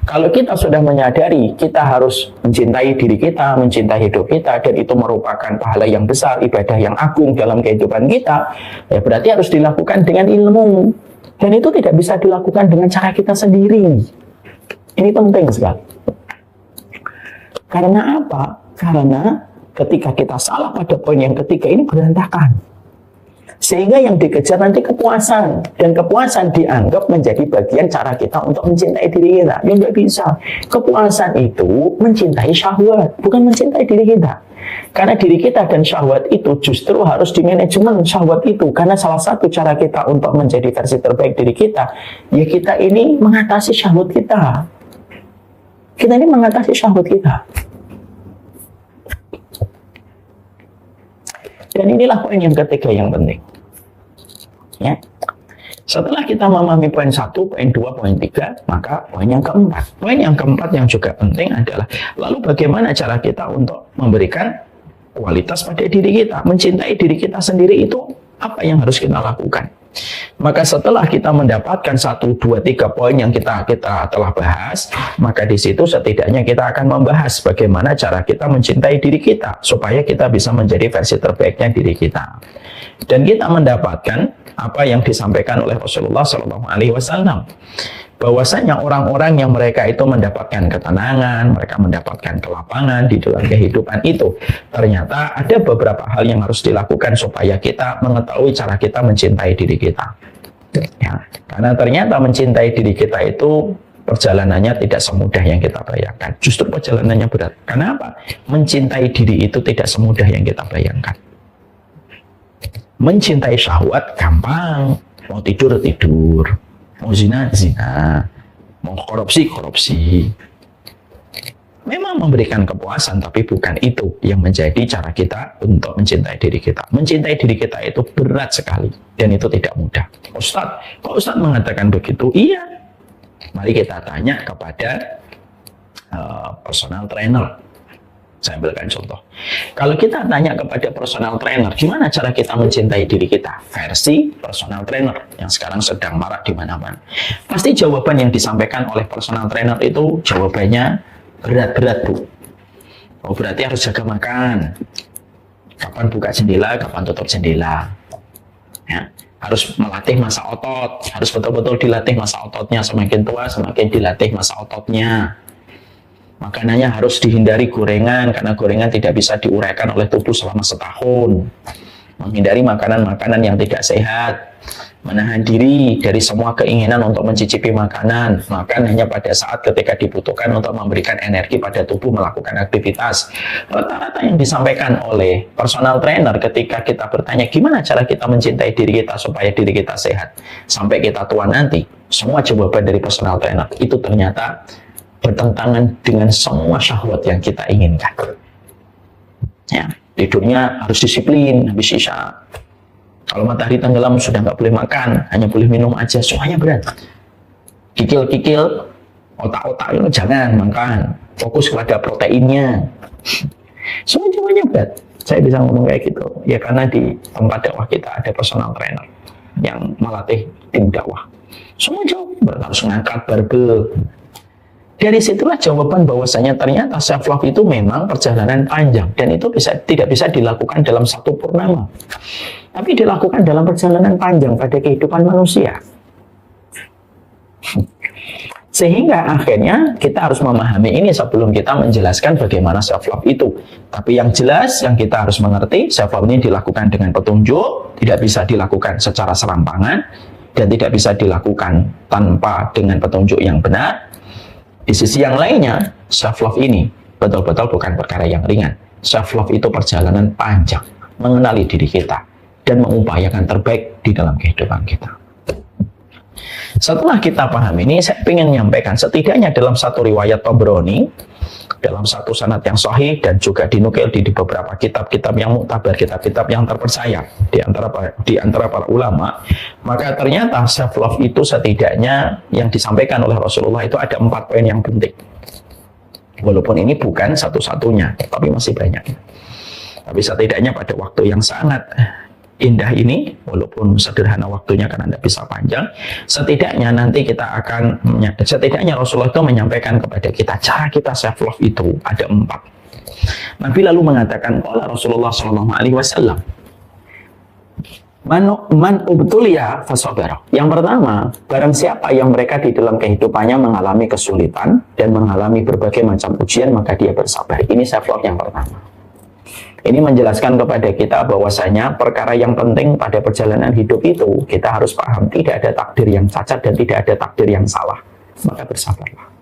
B: Kalau kita sudah menyadari kita harus mencintai diri kita, mencintai hidup kita, dan itu merupakan pahala yang besar, ibadah yang agung dalam kehidupan kita, ya berarti harus dilakukan dengan ilmu. Dan itu tidak bisa dilakukan dengan cara kita sendiri. Ini penting sekali. Karena apa? Karena ketika kita salah pada poin yang ketiga ini berantakan. Sehingga yang dikejar nanti kepuasan. Dan kepuasan dianggap menjadi bagian cara kita untuk mencintai diri kita. Ya nggak bisa. Kepuasan itu mencintai syahwat, bukan mencintai diri kita. Karena diri kita dan syahwat itu justru harus dimanajemen syahwat itu. Karena salah satu cara kita untuk menjadi versi terbaik diri kita, ya kita ini mengatasi syahwat kita. Kita ini mengatasi syahwat kita. Dan inilah poin yang ketiga yang penting. Ya. Setelah kita memahami poin 1, poin 2, poin 3, maka poin yang keempat. Poin yang keempat yang juga penting adalah, lalu bagaimana cara kita untuk memberikan kualitas pada diri kita, mencintai diri kita sendiri itu apa yang harus kita lakukan? Maka setelah kita mendapatkan 1, 2, 3 poin yang kita telah bahas, maka di situ setidaknya kita akan membahas bagaimana cara kita mencintai diri kita supaya kita bisa menjadi versi terbaiknya diri kita. Dan kita mendapatkan apa yang disampaikan oleh Rasulullah SAW, bahwasanya orang-orang yang mereka itu mendapatkan ketenangan, mereka mendapatkan kelapangan di dalam kehidupan itu, ternyata ada beberapa hal yang harus dilakukan supaya kita mengetahui cara kita mencintai diri kita. Ya, karena ternyata mencintai diri kita itu perjalanannya tidak semudah yang kita bayangkan. Justru perjalanannya berat. Kenapa? Mencintai diri itu tidak semudah yang kita bayangkan. Mencintai syahwat gampang, mau tidur tidur, mau zina zina, mau korupsi. Memang memberikan kepuasan, tapi bukan itu yang menjadi cara kita untuk mencintai diri kita. Mencintai diri kita itu berat sekali dan itu tidak mudah. Ustadz, kok Ustadz mengatakan begitu? Iya. Mari kita tanya kepada personal trainer. Saya ambilkan contoh. Kalau kita tanya kepada personal trainer, gimana cara kita mencintai diri kita? Versi personal trainer yang sekarang sedang marak di mana-mana. Pasti jawaban yang disampaikan oleh personal trainer itu jawabannya berat-berat, Bu. Oh, berarti harus jaga makan. Kapan buka jendela, kapan tutup jendela. Ya. Harus melatih masa otot. Harus betul-betul dilatih masa ototnya. Semakin tua, semakin dilatih masa ototnya. Makanannya harus dihindari gorengan, karena gorengan tidak bisa diuraikan oleh tubuh selama setahun. Menghindari makanan-makanan yang tidak sehat. Menahan diri dari semua keinginan untuk mencicipi makanan. Makan hanya pada saat ketika dibutuhkan untuk memberikan energi pada tubuh melakukan aktivitas. Rata-rata yang disampaikan oleh personal trainer ketika kita bertanya gimana cara kita mencintai diri kita supaya diri kita sehat sampai kita tua nanti, semua jawaban dari personal trainer itu ternyata bertentangan dengan semua syahwat yang kita inginkan. Ya, tidurnya harus disiplin, habis isya. Kalau matahari tenggelam sudah nggak boleh makan, hanya boleh minum aja, semuanya berat. Kikil-kikil, otak-otak itu jangan makan, fokus pada proteinnya. Semuanya berat. Saya bisa ngomong kayak gitu, ya karena di tempat dakwah kita ada personal trainer yang melatih tim dakwah. Semua jauh berat, harus ngangkat barbel. Dari situlah jawaban bahwasanya ternyata self love itu memang perjalanan panjang dan itu tidak bisa dilakukan dalam satu purnama, tapi dilakukan dalam perjalanan panjang pada kehidupan manusia. Sehingga akhirnya kita harus memahami ini sebelum kita menjelaskan bagaimana self love itu. Tapi yang jelas yang kita harus mengerti, self love ini dilakukan dengan petunjuk, tidak bisa dilakukan secara serampangan dan tidak bisa dilakukan tanpa dengan petunjuk yang benar. Di sisi yang lainnya, self-love ini betul-betul bukan perkara yang ringan. Self-love itu perjalanan panjang, mengenali diri kita, dan mengupayakan terbaik di dalam kehidupan kita. Setelah kita paham ini, saya ingin menyampaikan setidaknya dalam satu riwayat Tabrani, dalam satu sanad yang sahih dan juga dinukil di beberapa kitab-kitab yang muktabar, kitab-kitab yang terpercaya di antara para ulama, maka ternyata self love itu setidaknya yang disampaikan oleh Rasulullah itu ada 4 poin yang penting. Walaupun ini bukan satu-satunya, tapi masih banyak. Tapi setidaknya pada waktu yang sangat indah ini, walaupun sederhana waktunya karena tidak bisa panjang, setidaknya nanti setidaknya Rasulullah itu menyampaikan kepada kita cara kita self love itu ada 4. Nabi lalu mengatakan, qala Rasulullah SAW, man ubtuliya fasabara. Yang pertama, barang siapa yang mereka di dalam kehidupannya mengalami kesulitan dan mengalami berbagai macam ujian, maka dia bersabar. Ini self love yang pertama. Ini menjelaskan kepada kita bahwasanya perkara yang penting pada perjalanan hidup itu kita harus paham tidak ada takdir yang cacat dan tidak ada takdir yang salah. Maka bersabarlah.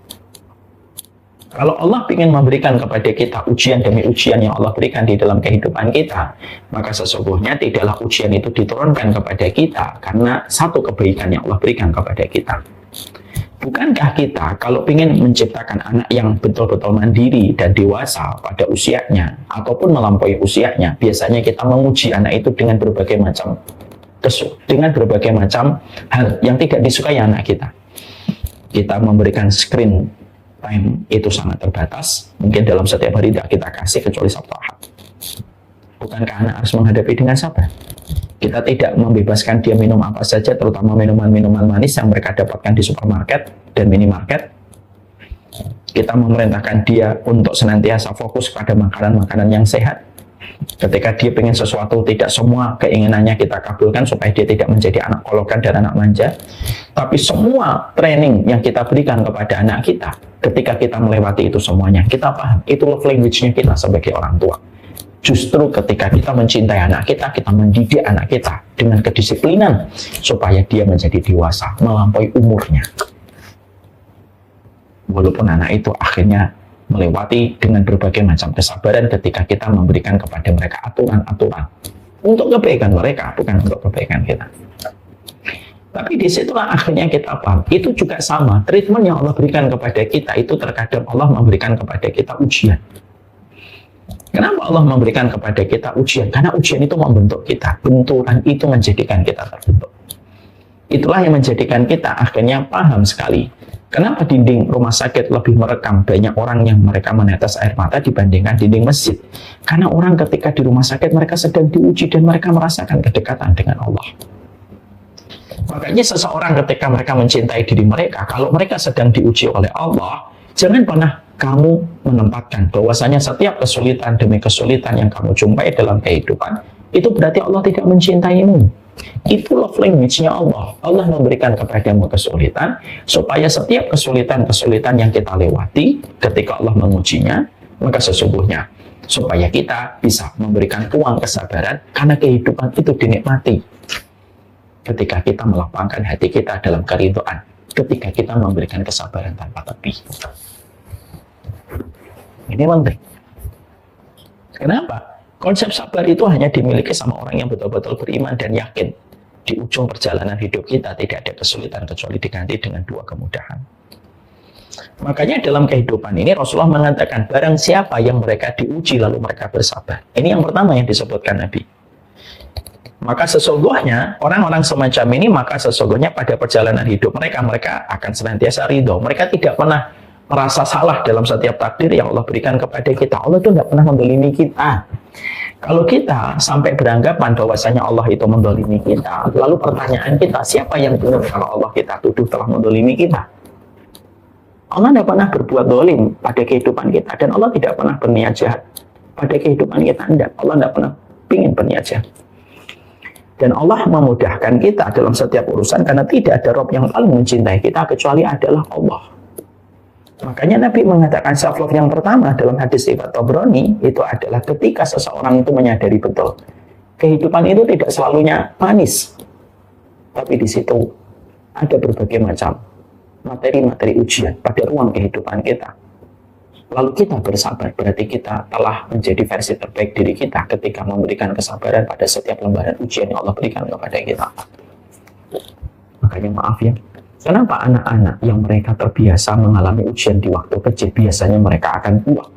B: Kalau Allah ingin memberikan kepada kita ujian demi ujian yang Allah berikan di dalam kehidupan kita, maka sesungguhnya tidaklah ujian itu diturunkan kepada kita karena satu kebaikan yang Allah berikan kepada kita. Bukankah kita kalau ingin menciptakan anak yang betul-betul mandiri dan dewasa pada usianya ataupun melampaui usianya, biasanya kita menguji anak itu dengan berbagai macam hal yang tidak disukai anak kita. Kita memberikan screen time itu sangat terbatas, mungkin dalam setiap hari tidak kita kasih kecuali Sabtu Ahad. Bukankah anak harus menghadapi dengan sabar? Kita tidak membebaskan dia minum apa saja, terutama minuman-minuman manis yang mereka dapatkan di supermarket dan minimarket. Kita memerintahkan dia untuk senantiasa fokus pada makanan-makanan yang sehat. Ketika dia ingin sesuatu, tidak semua keinginannya kita kabulkan supaya dia tidak menjadi anak kolokan dan anak manja. Tapi semua training yang kita berikan kepada anak kita, ketika kita melewati itu semuanya, kita paham, itu love language-nya kita sebagai orang tua. Justru ketika kita mencintai anak kita mendidik anak kita dengan kedisiplinan supaya dia menjadi dewasa, melampaui umurnya. Walaupun anak itu akhirnya melewati dengan berbagai macam kesabaran ketika kita memberikan kepada mereka aturan-aturan untuk kebaikan mereka, bukan untuk kebaikan kita. Tapi disitulah akhirnya kita paham, itu juga sama, treatment yang Allah berikan kepada kita itu terkadang Allah memberikan kepada kita ujian. Kenapa Allah memberikan kepada kita ujian? Karena ujian itu membentuk kita, benturan itu menjadikan kita terbentuk. Itulah yang menjadikan kita akhirnya paham sekali kenapa dinding rumah sakit lebih merekam banyak orang yang mereka menetes air mata dibandingkan dinding masjid. Karena orang ketika di rumah sakit mereka sedang diuji dan mereka merasakan kedekatan dengan Allah. Makanya seseorang ketika mereka mencintai diri mereka, kalau mereka sedang diuji oleh Allah, jangan pernah kamu menempatkan bahwasanya setiap kesulitan demi kesulitan yang kamu jumpai dalam kehidupan, itu berarti Allah tidak mencintaimu. Itu love language-nya Allah. Allah memberikan kepadamu kesulitan supaya setiap kesulitan-kesulitan yang kita lewati ketika Allah mengujinya, maka sesungguhnya supaya kita bisa memberikan ruang kesabaran karena kehidupan itu dinikmati ketika kita melapangkan hati kita dalam keridhaan, ketika kita memberikan kesabaran tanpa tebih. Ini penting. Kenapa? Konsep sabar itu hanya dimiliki sama orang yang betul-betul beriman dan yakin di ujung perjalanan hidup kita tidak ada kesulitan kecuali diganti dengan dua kemudahan. Makanya dalam kehidupan ini Rasulullah mengatakan barang siapa yang mereka diuji lalu mereka bersabar. Ini yang pertama yang disebutkan Nabi. Maka sesungguhnya orang-orang semacam ini maka sesungguhnya pada perjalanan hidup mereka akan senantiasa ridho. Mereka tidak pernah merasa salah dalam setiap takdir yang Allah berikan kepada kita. Allah itu tidak pernah mendolimi kita. Kalau kita sampai beranggapan bahwasanya Allah itu mendolimi kita, lalu pertanyaan kita, siapa yang benar kalau Allah kita tuduh telah mendolimi kita? Allah tidak pernah berbuat dolim pada kehidupan kita, dan Allah tidak pernah berniat jahat pada kehidupan kita. Allah tidak pernah ingin berniat jahat. Dan Allah memudahkan kita dalam setiap urusan karena tidak ada Rabb yang paling mencintai kita kecuali adalah Allah. Makanya Nabi mengatakan self-love yang pertama dalam hadis riwayat Tabrani itu adalah ketika seseorang itu menyadari betul kehidupan itu tidak selalunya manis, tapi di situ ada berbagai macam materi-materi ujian pada ruang kehidupan kita. Lalu kita bersabar, berarti kita telah menjadi versi terbaik diri kita ketika memberikan kesabaran pada setiap lembaran ujian yang Allah berikan kepada kita. Makanya maaf ya, kenapa anak-anak yang mereka terbiasa mengalami ujian di waktu kecil biasanya mereka akan kuat,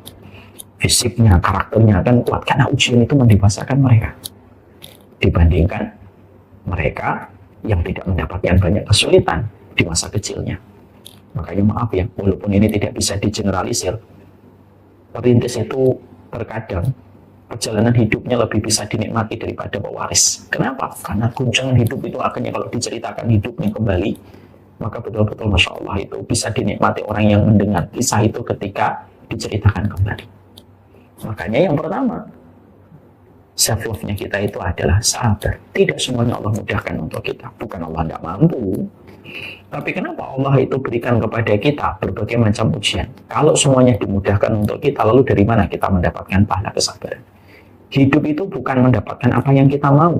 B: fisiknya, karakternya akan kuat karena ujian itu mendewasakan mereka dibandingkan mereka yang tidak mendapatkan banyak kesulitan di masa kecilnya. Makanya maaf ya, walaupun ini tidak bisa digeneralisir, perintis itu terkadang perjalanan hidupnya lebih bisa dinikmati daripada pewaris. Kenapa? Karena guncangan hidup itu akhirnya kalau diceritakan hidupnya kembali, maka betul-betul Masya Allah itu bisa dinikmati orang yang mendengar kisah itu ketika diceritakan kembali. Makanya yang pertama, self-love-nya kita itu adalah sabar. Tidak semuanya Allah mudahkan untuk kita. Bukan Allah tidak mampu. Tapi kenapa Allah itu berikan kepada kita berbagai macam ujian? Kalau semuanya dimudahkan untuk kita, lalu dari mana kita mendapatkan pahala kesabaran? Hidup itu bukan mendapatkan apa yang kita mau,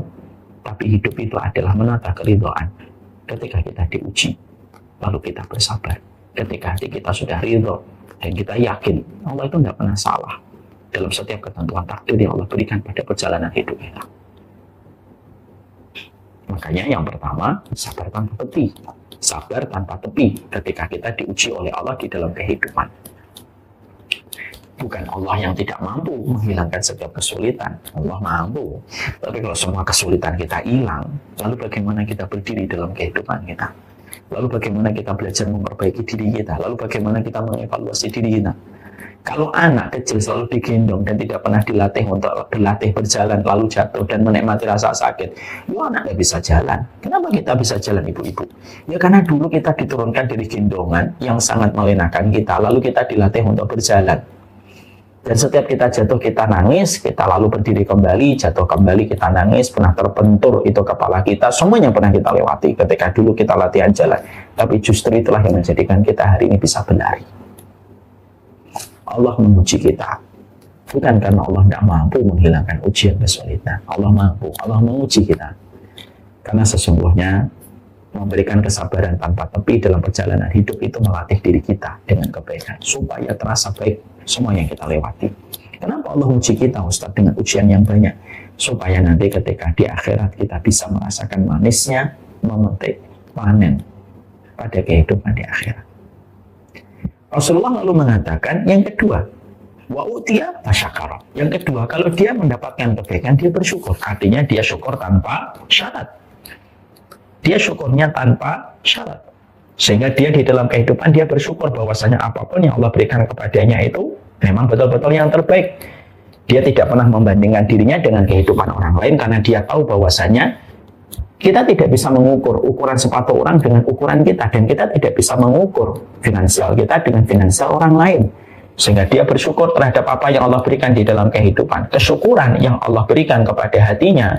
B: tapi hidup itu adalah menata keridhaan. Ketika kita diuji, lalu kita bersabar. Ketika hati kita sudah ridho dan kita yakin Allah itu tidak pernah salah dalam setiap ketentuan takdir yang Allah berikan pada perjalanan hidup kita. Makanya yang pertama, sabar tanpa tepi. Sabar tanpa tepi ketika kita diuji oleh Allah di dalam kehidupan. Bukan Allah yang tidak mampu menghilangkan setiap kesulitan. Allah mampu. Tapi kalau semua kesulitan kita hilang, lalu bagaimana kita berdiri dalam kehidupan kita? Lalu bagaimana kita belajar memperbaiki diri kita? Lalu bagaimana kita mengevaluasi diri kita? Kalau anak kecil selalu digendong dan tidak pernah dilatih untuk berlatih berjalan, lalu jatuh dan menikmati rasa sakit, anak nggak bisa jalan. Kenapa kita bisa jalan, ibu-ibu? Ya karena dulu kita diturunkan dari gendongan yang sangat melenakan kita, lalu kita dilatih untuk berjalan. Dan setiap kita jatuh, kita nangis, kita lalu berdiri kembali, jatuh kembali, kita nangis, pernah terpentur itu kepala kita, semuanya pernah kita lewati ketika dulu kita latihan jalan. Tapi justru itulah yang menjadikan kita hari ini bisa berlari. Allah menguji kita, bukan karena Allah tidak mampu menghilangkan ujian kesulitan. Allah mampu, Allah menguji kita. Karena sesungguhnya memberikan kesabaran tanpa tepi dalam perjalanan hidup itu melatih diri kita dengan kebaikan, supaya terasa baik semua yang kita lewati. Kenapa Allah uji kita, Ustaz, dengan ujian yang banyak? Supaya nanti ketika di akhirat kita bisa merasakan manisnya memetik panen pada kehidupan di akhirat. Rasulullah lalu mengatakan yang kedua, wa utiya fasyakara. Yang kedua, kalau dia mendapatkan kebaikan, dia bersyukur. Artinya dia syukur tanpa syarat. Dia syukurnya tanpa syarat. Sehingga dia di dalam kehidupan dia bersyukur bahwasanya apapun yang Allah berikan kepadanya itu memang betul-betul yang terbaik. Dia tidak pernah membandingkan dirinya dengan kehidupan orang lain karena dia tahu bahwasanya kita tidak bisa mengukur ukuran sepatu orang dengan ukuran kita, dan kita tidak bisa mengukur finansial kita dengan finansial orang lain. Sehingga dia bersyukur terhadap apa yang Allah berikan di dalam kehidupan. Kesyukuran yang Allah berikan kepada hatinya,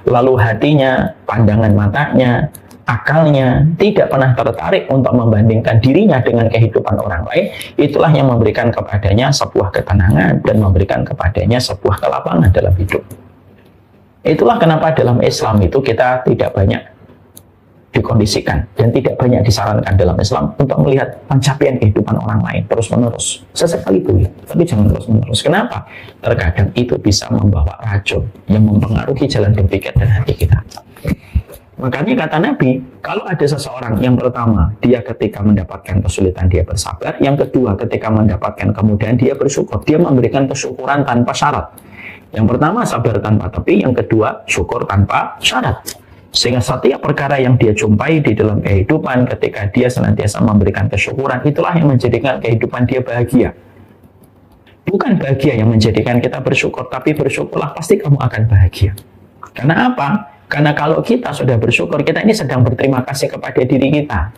B: lalu hatinya, pandangan matanya, akalnya tidak pernah tertarik untuk membandingkan dirinya dengan kehidupan orang lain. Itulah yang memberikan kepadanya sebuah ketenangan dan memberikan kepadanya sebuah kelapangan dalam hidup. Itulah kenapa dalam Islam itu kita tidak banyak dikondisikan dan tidak banyak disarankan dalam Islam untuk melihat pencapaian kehidupan orang lain terus-menerus. Sesekali boleh, tapi jangan terus-menerus. Kenapa? Terkadang itu bisa membawa racun yang mempengaruhi jalan berpikir dan hati kita. Makanya kata Nabi, kalau ada seseorang yang pertama, dia ketika mendapatkan kesulitan dia bersabar, yang kedua ketika mendapatkan kemudahan dia bersyukur, dia memberikan kesyukuran tanpa syarat. Yang pertama sabar tanpa tepi, yang kedua syukur tanpa syarat. Sehingga setiap perkara yang dia jumpai di dalam kehidupan ketika dia senantiasa memberikan kesyukuran, itulah yang menjadikan kehidupan dia bahagia. Bukan bahagia yang menjadikan kita bersyukur, tapi bersyukurlah pasti kamu akan bahagia. Karena apa? Karena kalau kita sudah bersyukur, kita ini sedang berterima kasih kepada diri kita.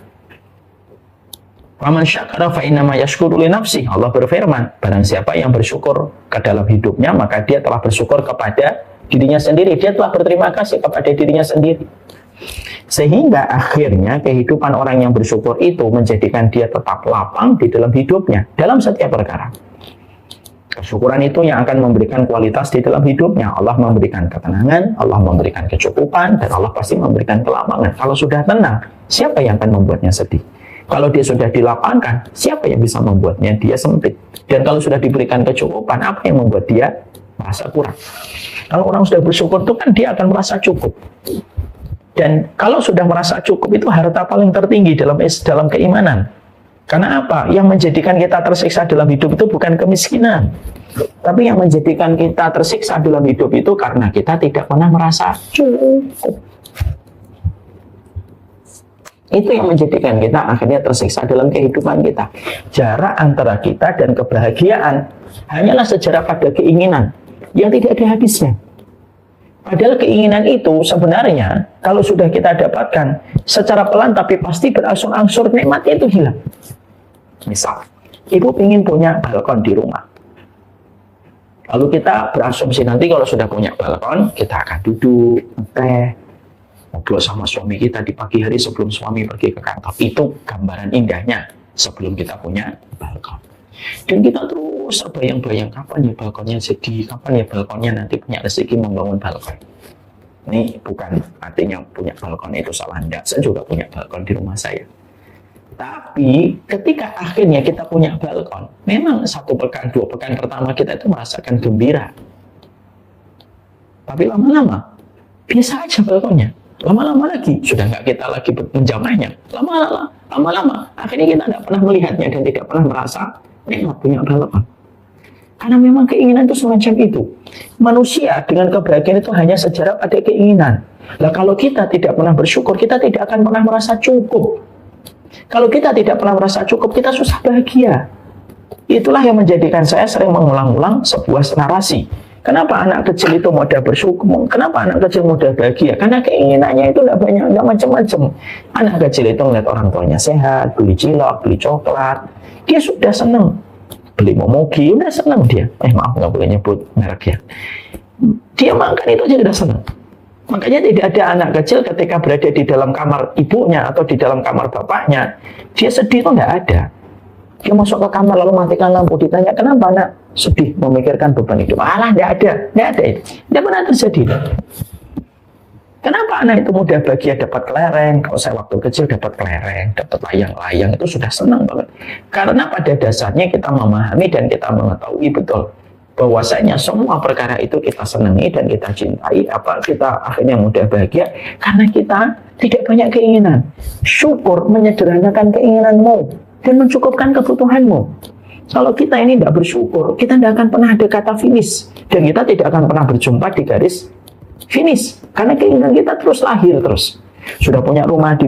B: Faman syakara fa innama yashkuru li nafsi. Allah berfirman, barang siapa yang bersyukur ke dalam hidupnya, maka dia telah bersyukur kepada dirinya sendiri. Dia telah berterima kasih kepada dirinya sendiri. Sehingga akhirnya kehidupan orang yang bersyukur itu menjadikan dia tetap lapang di dalam hidupnya, dalam setiap perkara. Kesyukuran itu yang akan memberikan kualitas di dalam hidupnya. Allah memberikan ketenangan, Allah memberikan kecukupan, dan Allah pasti memberikan kelapangan. Kalau sudah tenang, siapa yang akan membuatnya sedih? Kalau dia sudah dilapangkan, siapa yang bisa membuatnya dia sempit? Dan kalau sudah diberikan kecukupan, apa yang membuat dia merasa kurang? Kalau orang sudah bersyukur itu kan dia akan merasa cukup. Dan kalau sudah merasa cukup itu harta paling tertinggi dalam keimanan. Karena apa? Yang menjadikan kita tersiksa dalam hidup itu bukan kemiskinan. Tapi yang menjadikan kita tersiksa dalam hidup itu karena kita tidak pernah merasa cukup. Itu yang menjadikan kita akhirnya tersiksa dalam kehidupan kita. Jarak antara kita dan kebahagiaan hanyalah sejarak pada keinginan yang tidak ada habisnya. Padahal keinginan itu sebenarnya kalau sudah kita dapatkan secara pelan tapi pasti berangsur-angsur nikmatnya itu hilang. Misal, ibu ingin punya balkon di rumah. Lalu kita berasumsi nanti kalau sudah punya balkon, kita akan duduk, teh, ngobrol sama suami kita di pagi hari sebelum suami pergi ke kantor. Itu gambaran indahnya sebelum kita punya balkon. Dan kita terus Tidak usah bayang-bayang kapan ya balkonnya jadi, kapan ya balkonnya nanti punya rezeki membangun balkon. Ini bukan artinya punya balkon itu salah, enggak. Saya juga punya balkon di rumah saya. Tapi ketika akhirnya kita punya balkon, memang 1 pekan, 2 pekan pertama kita itu merasakan gembira. Tapi lama-lama biasa aja balkonnya. Lama-lama lagi sudah nggak kita lagi menjamahnya. Lama-lama akhirnya kita tidak pernah melihatnya dan tidak pernah merasa nikmat punya balkon. Karena memang keinginan itu semacam itu. Manusia dengan kebahagiaan itu hanya sejarah pada keinginan. Nah, kalau kita tidak pernah bersyukur, kita tidak akan pernah merasa cukup. Kalau kita tidak pernah merasa cukup, kita susah bahagia. Itulah yang menjadikan saya sering mengulang-ulang sebuah narasi. Kenapa anak kecil itu mudah bersyukur? Kenapa anak kecil mudah bahagia? Karena keinginannya itu tidak banyak, tidak macam-macam. Anak kecil itu melihat orang tuanya sehat, beli cilok, beli coklat, dia sudah senang. Beli momogi, udah senang dia. Maaf, nggak boleh nyebut merek ya. Dia makan itu aja udah senang. Makanya tidak ada anak kecil ketika berada di dalam kamar ibunya atau di dalam kamar bapaknya, dia sedih itu nggak ada. Dia masuk ke kamar lalu matikan lampu, ditanya kenapa anak sedih memikirkan beban hidup. Alah, nggak ada itu. Tidak pernah terjadi. Kenapa anak itu mudah bahagia dapat kelereng? Kalau saya waktu kecil dapat kelereng, dapat layang-layang, itu sudah senang banget. Karena pada dasarnya kita memahami dan kita mengetahui betul bahwasanya semua perkara itu kita senangi dan kita cintai, apa kita akhirnya mudah bahagia karena kita tidak banyak keinginan. Syukur menyederhanakan keinginanmu dan mencukupkan kebutuhanmu. Kalau kita ini tidak bersyukur, kita tidak akan pernah ada kata finish dan kita tidak akan pernah berjumpa di garis finish, karena keinginan kita terus lahir terus. Sudah punya rumah di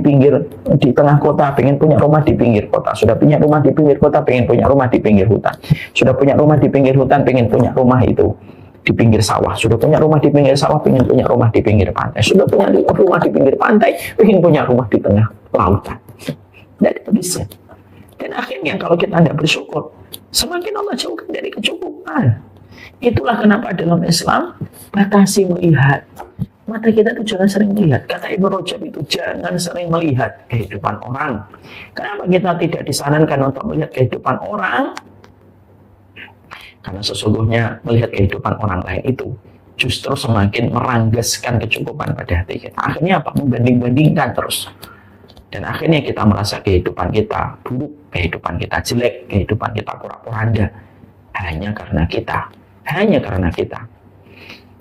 B: tengah kota, pengen punya rumah di pinggir kota. Sudah punya rumah di pinggir kota, pengen punya rumah di pinggir hutan. Sudah punya rumah di pinggir hutan, pengen punya rumah itu di pinggir sawah. Sudah punya rumah di pinggir sawah, pengen punya rumah di pinggir pantai. Sudah punya rumah di pinggir pantai, pengen punya rumah di tengah lautan. Tidak ada habisnya. Dan akhirnya kalau kita tidak bersyukur, semakin Allah jauhkan dari kecukupan. Itulah kenapa dalam Islam batasi melihat. Mata kita itu jangan sering melihat. Kata Ibnu Rajab itu jangan sering melihat kehidupan orang. Kenapa kita tidak disarankan untuk melihat kehidupan orang? Karena sesungguhnya melihat kehidupan orang lain itu justru semakin meranggaskan kecukupan pada hati kita. Akhirnya apa? Membanding-bandingkan terus. Dan akhirnya kita merasa kehidupan kita buruk, kehidupan kita jelek, kehidupan kita pura-puranda. Hanya karena kita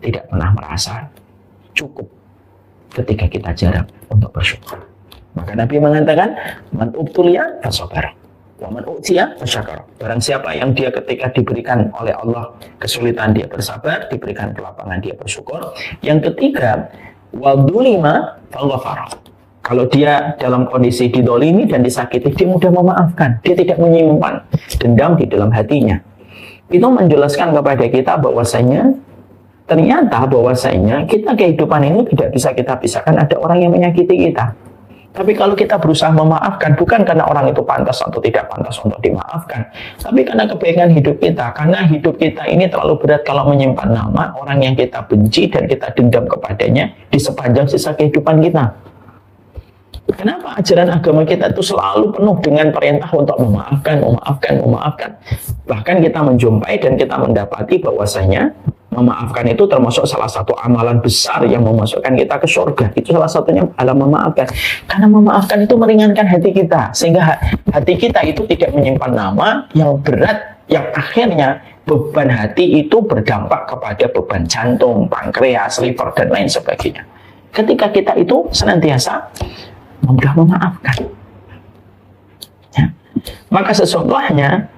B: tidak pernah merasa cukup ketika kita jarang untuk bersyukur. Maka Nabi mengatakan, man ubtuliya fasabar, wa man u'tiya fasyakara. Barang siapa yang dia ketika diberikan oleh Allah kesulitan dia bersabar, diberikan kelapangan dia bersyukur. Yang ketiga, wadulima faghfara. Kalau dia dalam kondisi didolimi dan disakiti, dia mudah memaafkan. Dia tidak menyimpan dendam di dalam hatinya. Itu menjelaskan kepada kita bahwasanya ternyata kita kehidupan ini tidak bisa kita pisahkan. Ada orang yang menyakiti kita. Tapi kalau kita berusaha memaafkan, bukan karena orang itu pantas atau tidak pantas untuk dimaafkan, tapi karena kebaikan hidup kita. Karena hidup kita ini terlalu berat kalau menyimpan nama orang yang kita benci dan kita dendam kepadanya di sepanjang sisa kehidupan kita. Kenapa ajaran agama kita itu selalu penuh dengan perintah untuk memaafkan. Bahkan kita menjumpai dan kita mendapati bahwasanya memaafkan itu termasuk salah satu amalan besar yang memasukkan kita ke surga. Itu salah satunya adalah memaafkan. Karena memaafkan itu meringankan hati kita. Sehingga hati kita itu tidak menyimpan nama yang berat, yang akhirnya beban hati itu berdampak kepada beban jantung, pankreas, liver, dan lain sebagainya. Ketika kita itu senantiasa mudah memaafkan. Ya. Maka sesungguhnya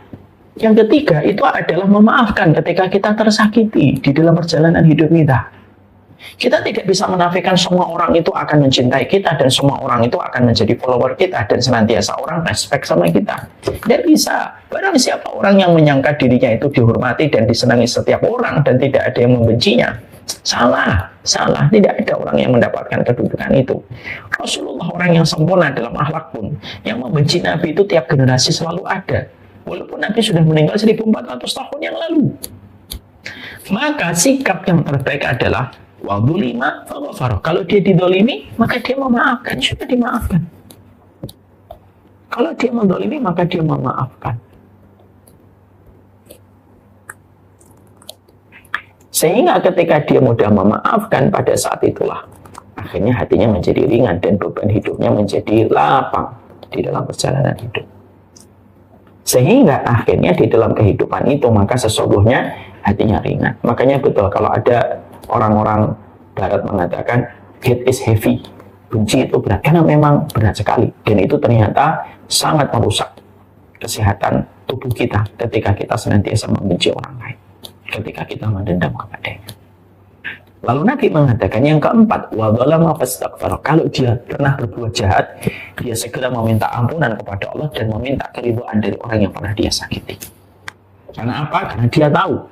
B: yang ketiga itu adalah memaafkan ketika kita tersakiti di dalam perjalanan hidup kita. Kita tidak bisa menafikan semua orang itu akan mencintai kita dan semua orang itu akan menjadi follower kita dan senantiasa orang respect sama kita. Tidak bisa. Barang siapa orang yang menyangka dirinya itu dihormati dan disenangi setiap orang dan tidak ada yang membencinya, salah. Tidak ada orang yang mendapatkan kedudukan itu. Rasulullah orang yang sempurna dalam akhlak pun, yang membenci Nabi itu tiap generasi selalu ada. Walaupun Nabi sudah meninggal 1400 tahun yang lalu. Maka sikap yang terbaik adalah wadulima faghfara. Kalau dia didolimi, maka dia memaafkan. Sudah dimaafkan. Kalau dia mendolimi, maka dia memaafkan. Sehingga ketika dia mudah memaafkan, pada saat itulah akhirnya hatinya menjadi ringan dan beban hidupnya menjadi lapang di dalam perjalanan hidup. Sehingga akhirnya di dalam kehidupan itu maka sesungguhnya hatinya ringan. Makanya betul kalau ada orang-orang barat mengatakan hate is heavy, benci itu berat, karena memang berat sekali, dan itu ternyata sangat merusak kesehatan tubuh kita ketika kita senantiasa membenci orang lain, ketika kita mendendam kepadanya. Lalu Nabi mengatakan yang keempat, wa dzalama fastaghfar. Kalau dia pernah berbuat jahat, dia segera meminta ampunan kepada Allah dan meminta keridhaan dari orang yang pernah dia sakiti. Karena apa? Karena dia tahu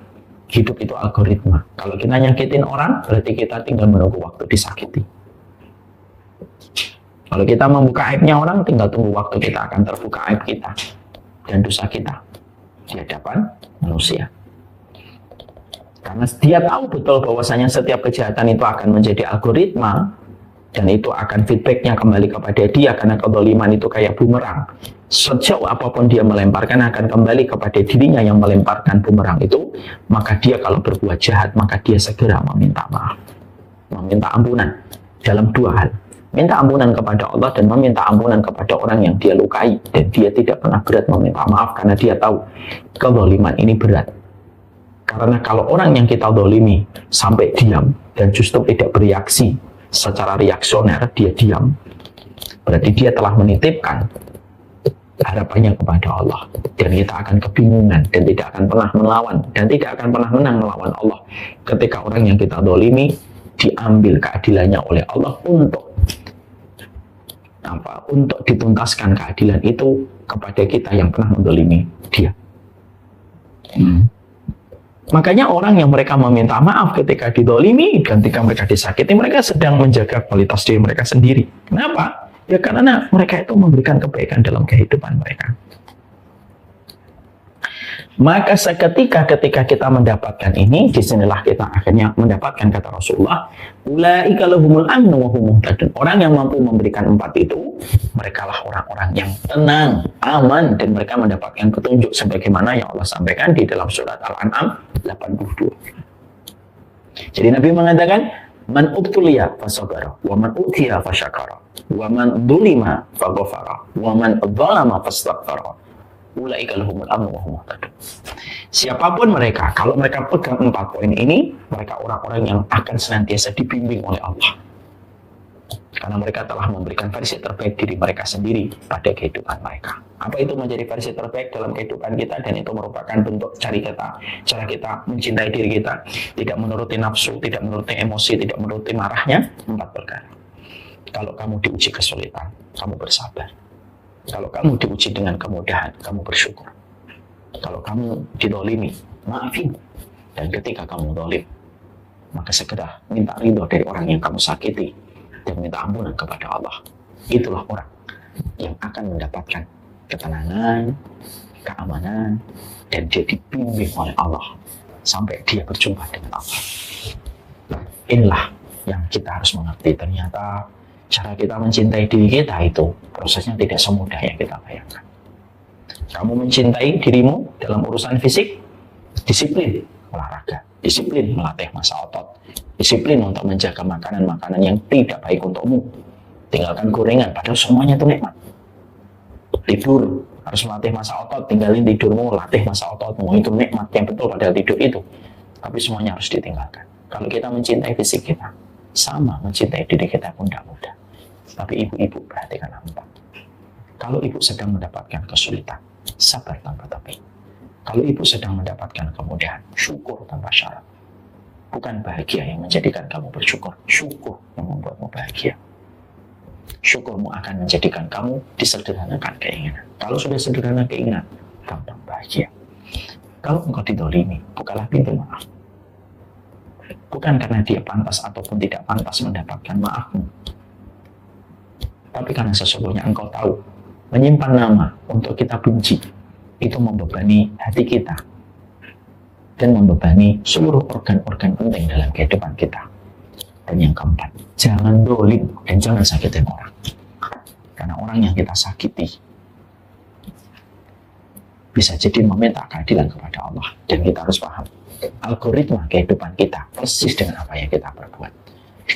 B: hidup itu algoritma. Kalau kita nyakitin orang, berarti kita tinggal menunggu waktu disakiti. Kalau kita membuka aibnya orang, tinggal tunggu waktu kita akan terbuka aib kita dan dosa kita di hadapan manusia. Karena dia tahu betul bahwasanya setiap kejahatan itu akan menjadi algoritma, dan itu akan feedbacknya kembali kepada dia, karena kezaliman itu kayak bumerang. Sejauh apapun dia melemparkan akan kembali kepada dirinya yang melemparkan bumerang itu. Maka dia kalau berbuat jahat, maka dia segera meminta maaf, meminta ampunan dalam dua hal: minta ampunan kepada Allah dan meminta ampunan kepada orang yang dia lukai. Dan dia tidak pernah berat meminta maaf karena dia tahu kezaliman ini berat. Karena kalau orang yang kita zalimi sampai diam dan justru tidak bereaksi secara reaksioner, dia diam, berarti dia telah menitipkan harapannya kepada Allah, dan kita akan kebingungan dan tidak akan pernah melawan dan tidak akan pernah menang melawan Allah ketika orang yang kita zalimi diambil keadilannya oleh Allah untuk dituntaskan keadilan itu kepada kita yang pernah menzalimi dia. Makanya orang yang mereka meminta maaf ketika didolimi, ketika mereka disakiti, mereka sedang menjaga kualitas diri mereka sendiri. Kenapa? Ya karena mereka itu memberikan kebaikan dalam kehidupan mereka. Maka seketika ketika kita mendapatkan ini, disinilah kita akhirnya mendapatkan kata Rasulullah, ulaika lahumul amnu wa hum muhtadun. Orang yang mampu memberikan empat itu, merekalah orang-orang yang tenang, aman, dan mereka mendapatkan petunjuk sebagaimana yang Allah sampaikan di dalam surat Al-An'am 82. Jadi Nabi mengatakan, man ubtuliya fasabara, wa man utiya fasyakara, wa man dzulima faghafara, wa man dzalama fastaghfara. Ulaika lahumul amnu wa hum muhtadun. Siapapun mereka, kalau mereka pegang 4 poin ini, mereka orang-orang yang akan senantiasa dibimbing oleh Allah. Karena mereka telah memberikan versi terbaik diri mereka sendiri pada kehidupan mereka. Apa itu menjadi versi terbaik dalam kehidupan kita? Dan itu merupakan bentuk cara kita mencintai diri kita, tidak menuruti nafsu, tidak menuruti emosi, tidak menuruti marahnya. 4 perkara. Kalau kamu diuji kesulitan, kamu bersabar. Kalau kamu diuji dengan kemudahan, kamu bersyukur. Kalau kamu didolimi, maafin. Dan ketika kamu dolim, maka segera minta ridho dari orang yang kamu sakiti dan minta ampunan kepada Allah. Itulah orang yang akan mendapatkan ketenangan, keamanan, dan dia dibimbing oleh Allah sampai dia berjumpa dengan Allah. Inilah yang kita harus mengerti. Ternyata cara kita mencintai diri kita itu prosesnya tidak semudah yang kita bayangkan. Kamu mencintai dirimu dalam urusan fisik, disiplin olahraga, disiplin melatih massa otot, disiplin untuk menjaga makanan-makanan yang tidak baik untukmu, tinggalkan gorengan, padahal semuanya itu nikmat. Tidur, harus melatih massa otot, tinggalin tidurmu, latih massa ototmu, itu nikmat yang betul padahal tidur itu, tapi semuanya harus ditinggalkan. Kalau kita mencintai fisik kita, sama mencintai diri kita pun tidak mudah. Tapi ibu-ibu perhatikan apa? Kalau ibu sedang mendapatkan kesulitan, sabar tanpa tapi. Kalau ibu sedang mendapatkan kemudahan, syukur tanpa syarat. Bukan bahagia yang menjadikan kamu bersyukur, syukur yang membuatmu bahagia. Syukurmu akan menjadikan kamu disederhanakan keinginan. Kalau sudah sederhana keinginan, gampang bahagia. Kalau engkau didolimi, bukalah pintu maaf. Bukan karena dia pantas ataupun tidak pantas mendapatkan maafmu, tapi karena sesungguhnya engkau tahu menyimpan nama untuk kita benci itu membebani hati kita dan membebani seluruh organ-organ penting dalam kehidupan kita. Dan yang keempat, jangan dolim dan jangan sakitin orang. Karena orang yang kita sakiti bisa jadi meminta keadilan kepada Allah. Dan kita harus paham, algoritma kehidupan kita persis dengan apa yang kita perbuat.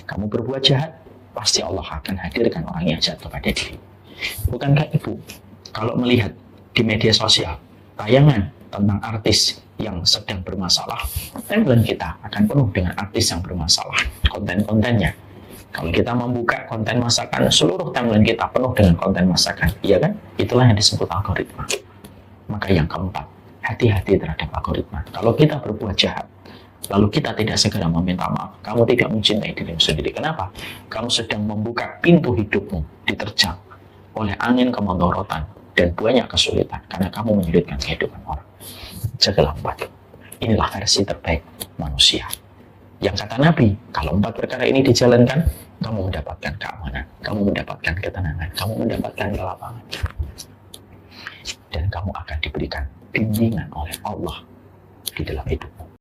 B: Kamu berbuat jahat, pasti Allah akan hadirkan orang yang jahat kepada diri. Bukankah Ibu, kalau melihat di media sosial tayangan tentang artis yang sedang bermasalah, timeline kita akan penuh dengan artis yang bermasalah, konten-kontennya. Kalau kita membuka konten masakan, seluruh timeline kita penuh dengan konten masakan, iya kan? Itulah yang disebut algoritma. Maka yang keempat, hati-hati terhadap algoritma. Kalau kita berbuat jahat, lalu kita tidak segera meminta maaf, kamu tidak mencintai dirimu sendiri. Kenapa? Kamu sedang membuka pintu hidupmu diterjang oleh angin kemudorotan dan banyak kesulitan karena kamu menyulitkan kehidupan orang. Jagalah 4. Inilah versi terbaik manusia. Yang kata Nabi, kalau 4 perkara ini dijalankan, kamu mendapatkan keamanan, kamu mendapatkan ketenangan, kamu mendapatkan kelapangan. Dan kamu akan diberikan bimbingan oleh Allah di dalam hidup.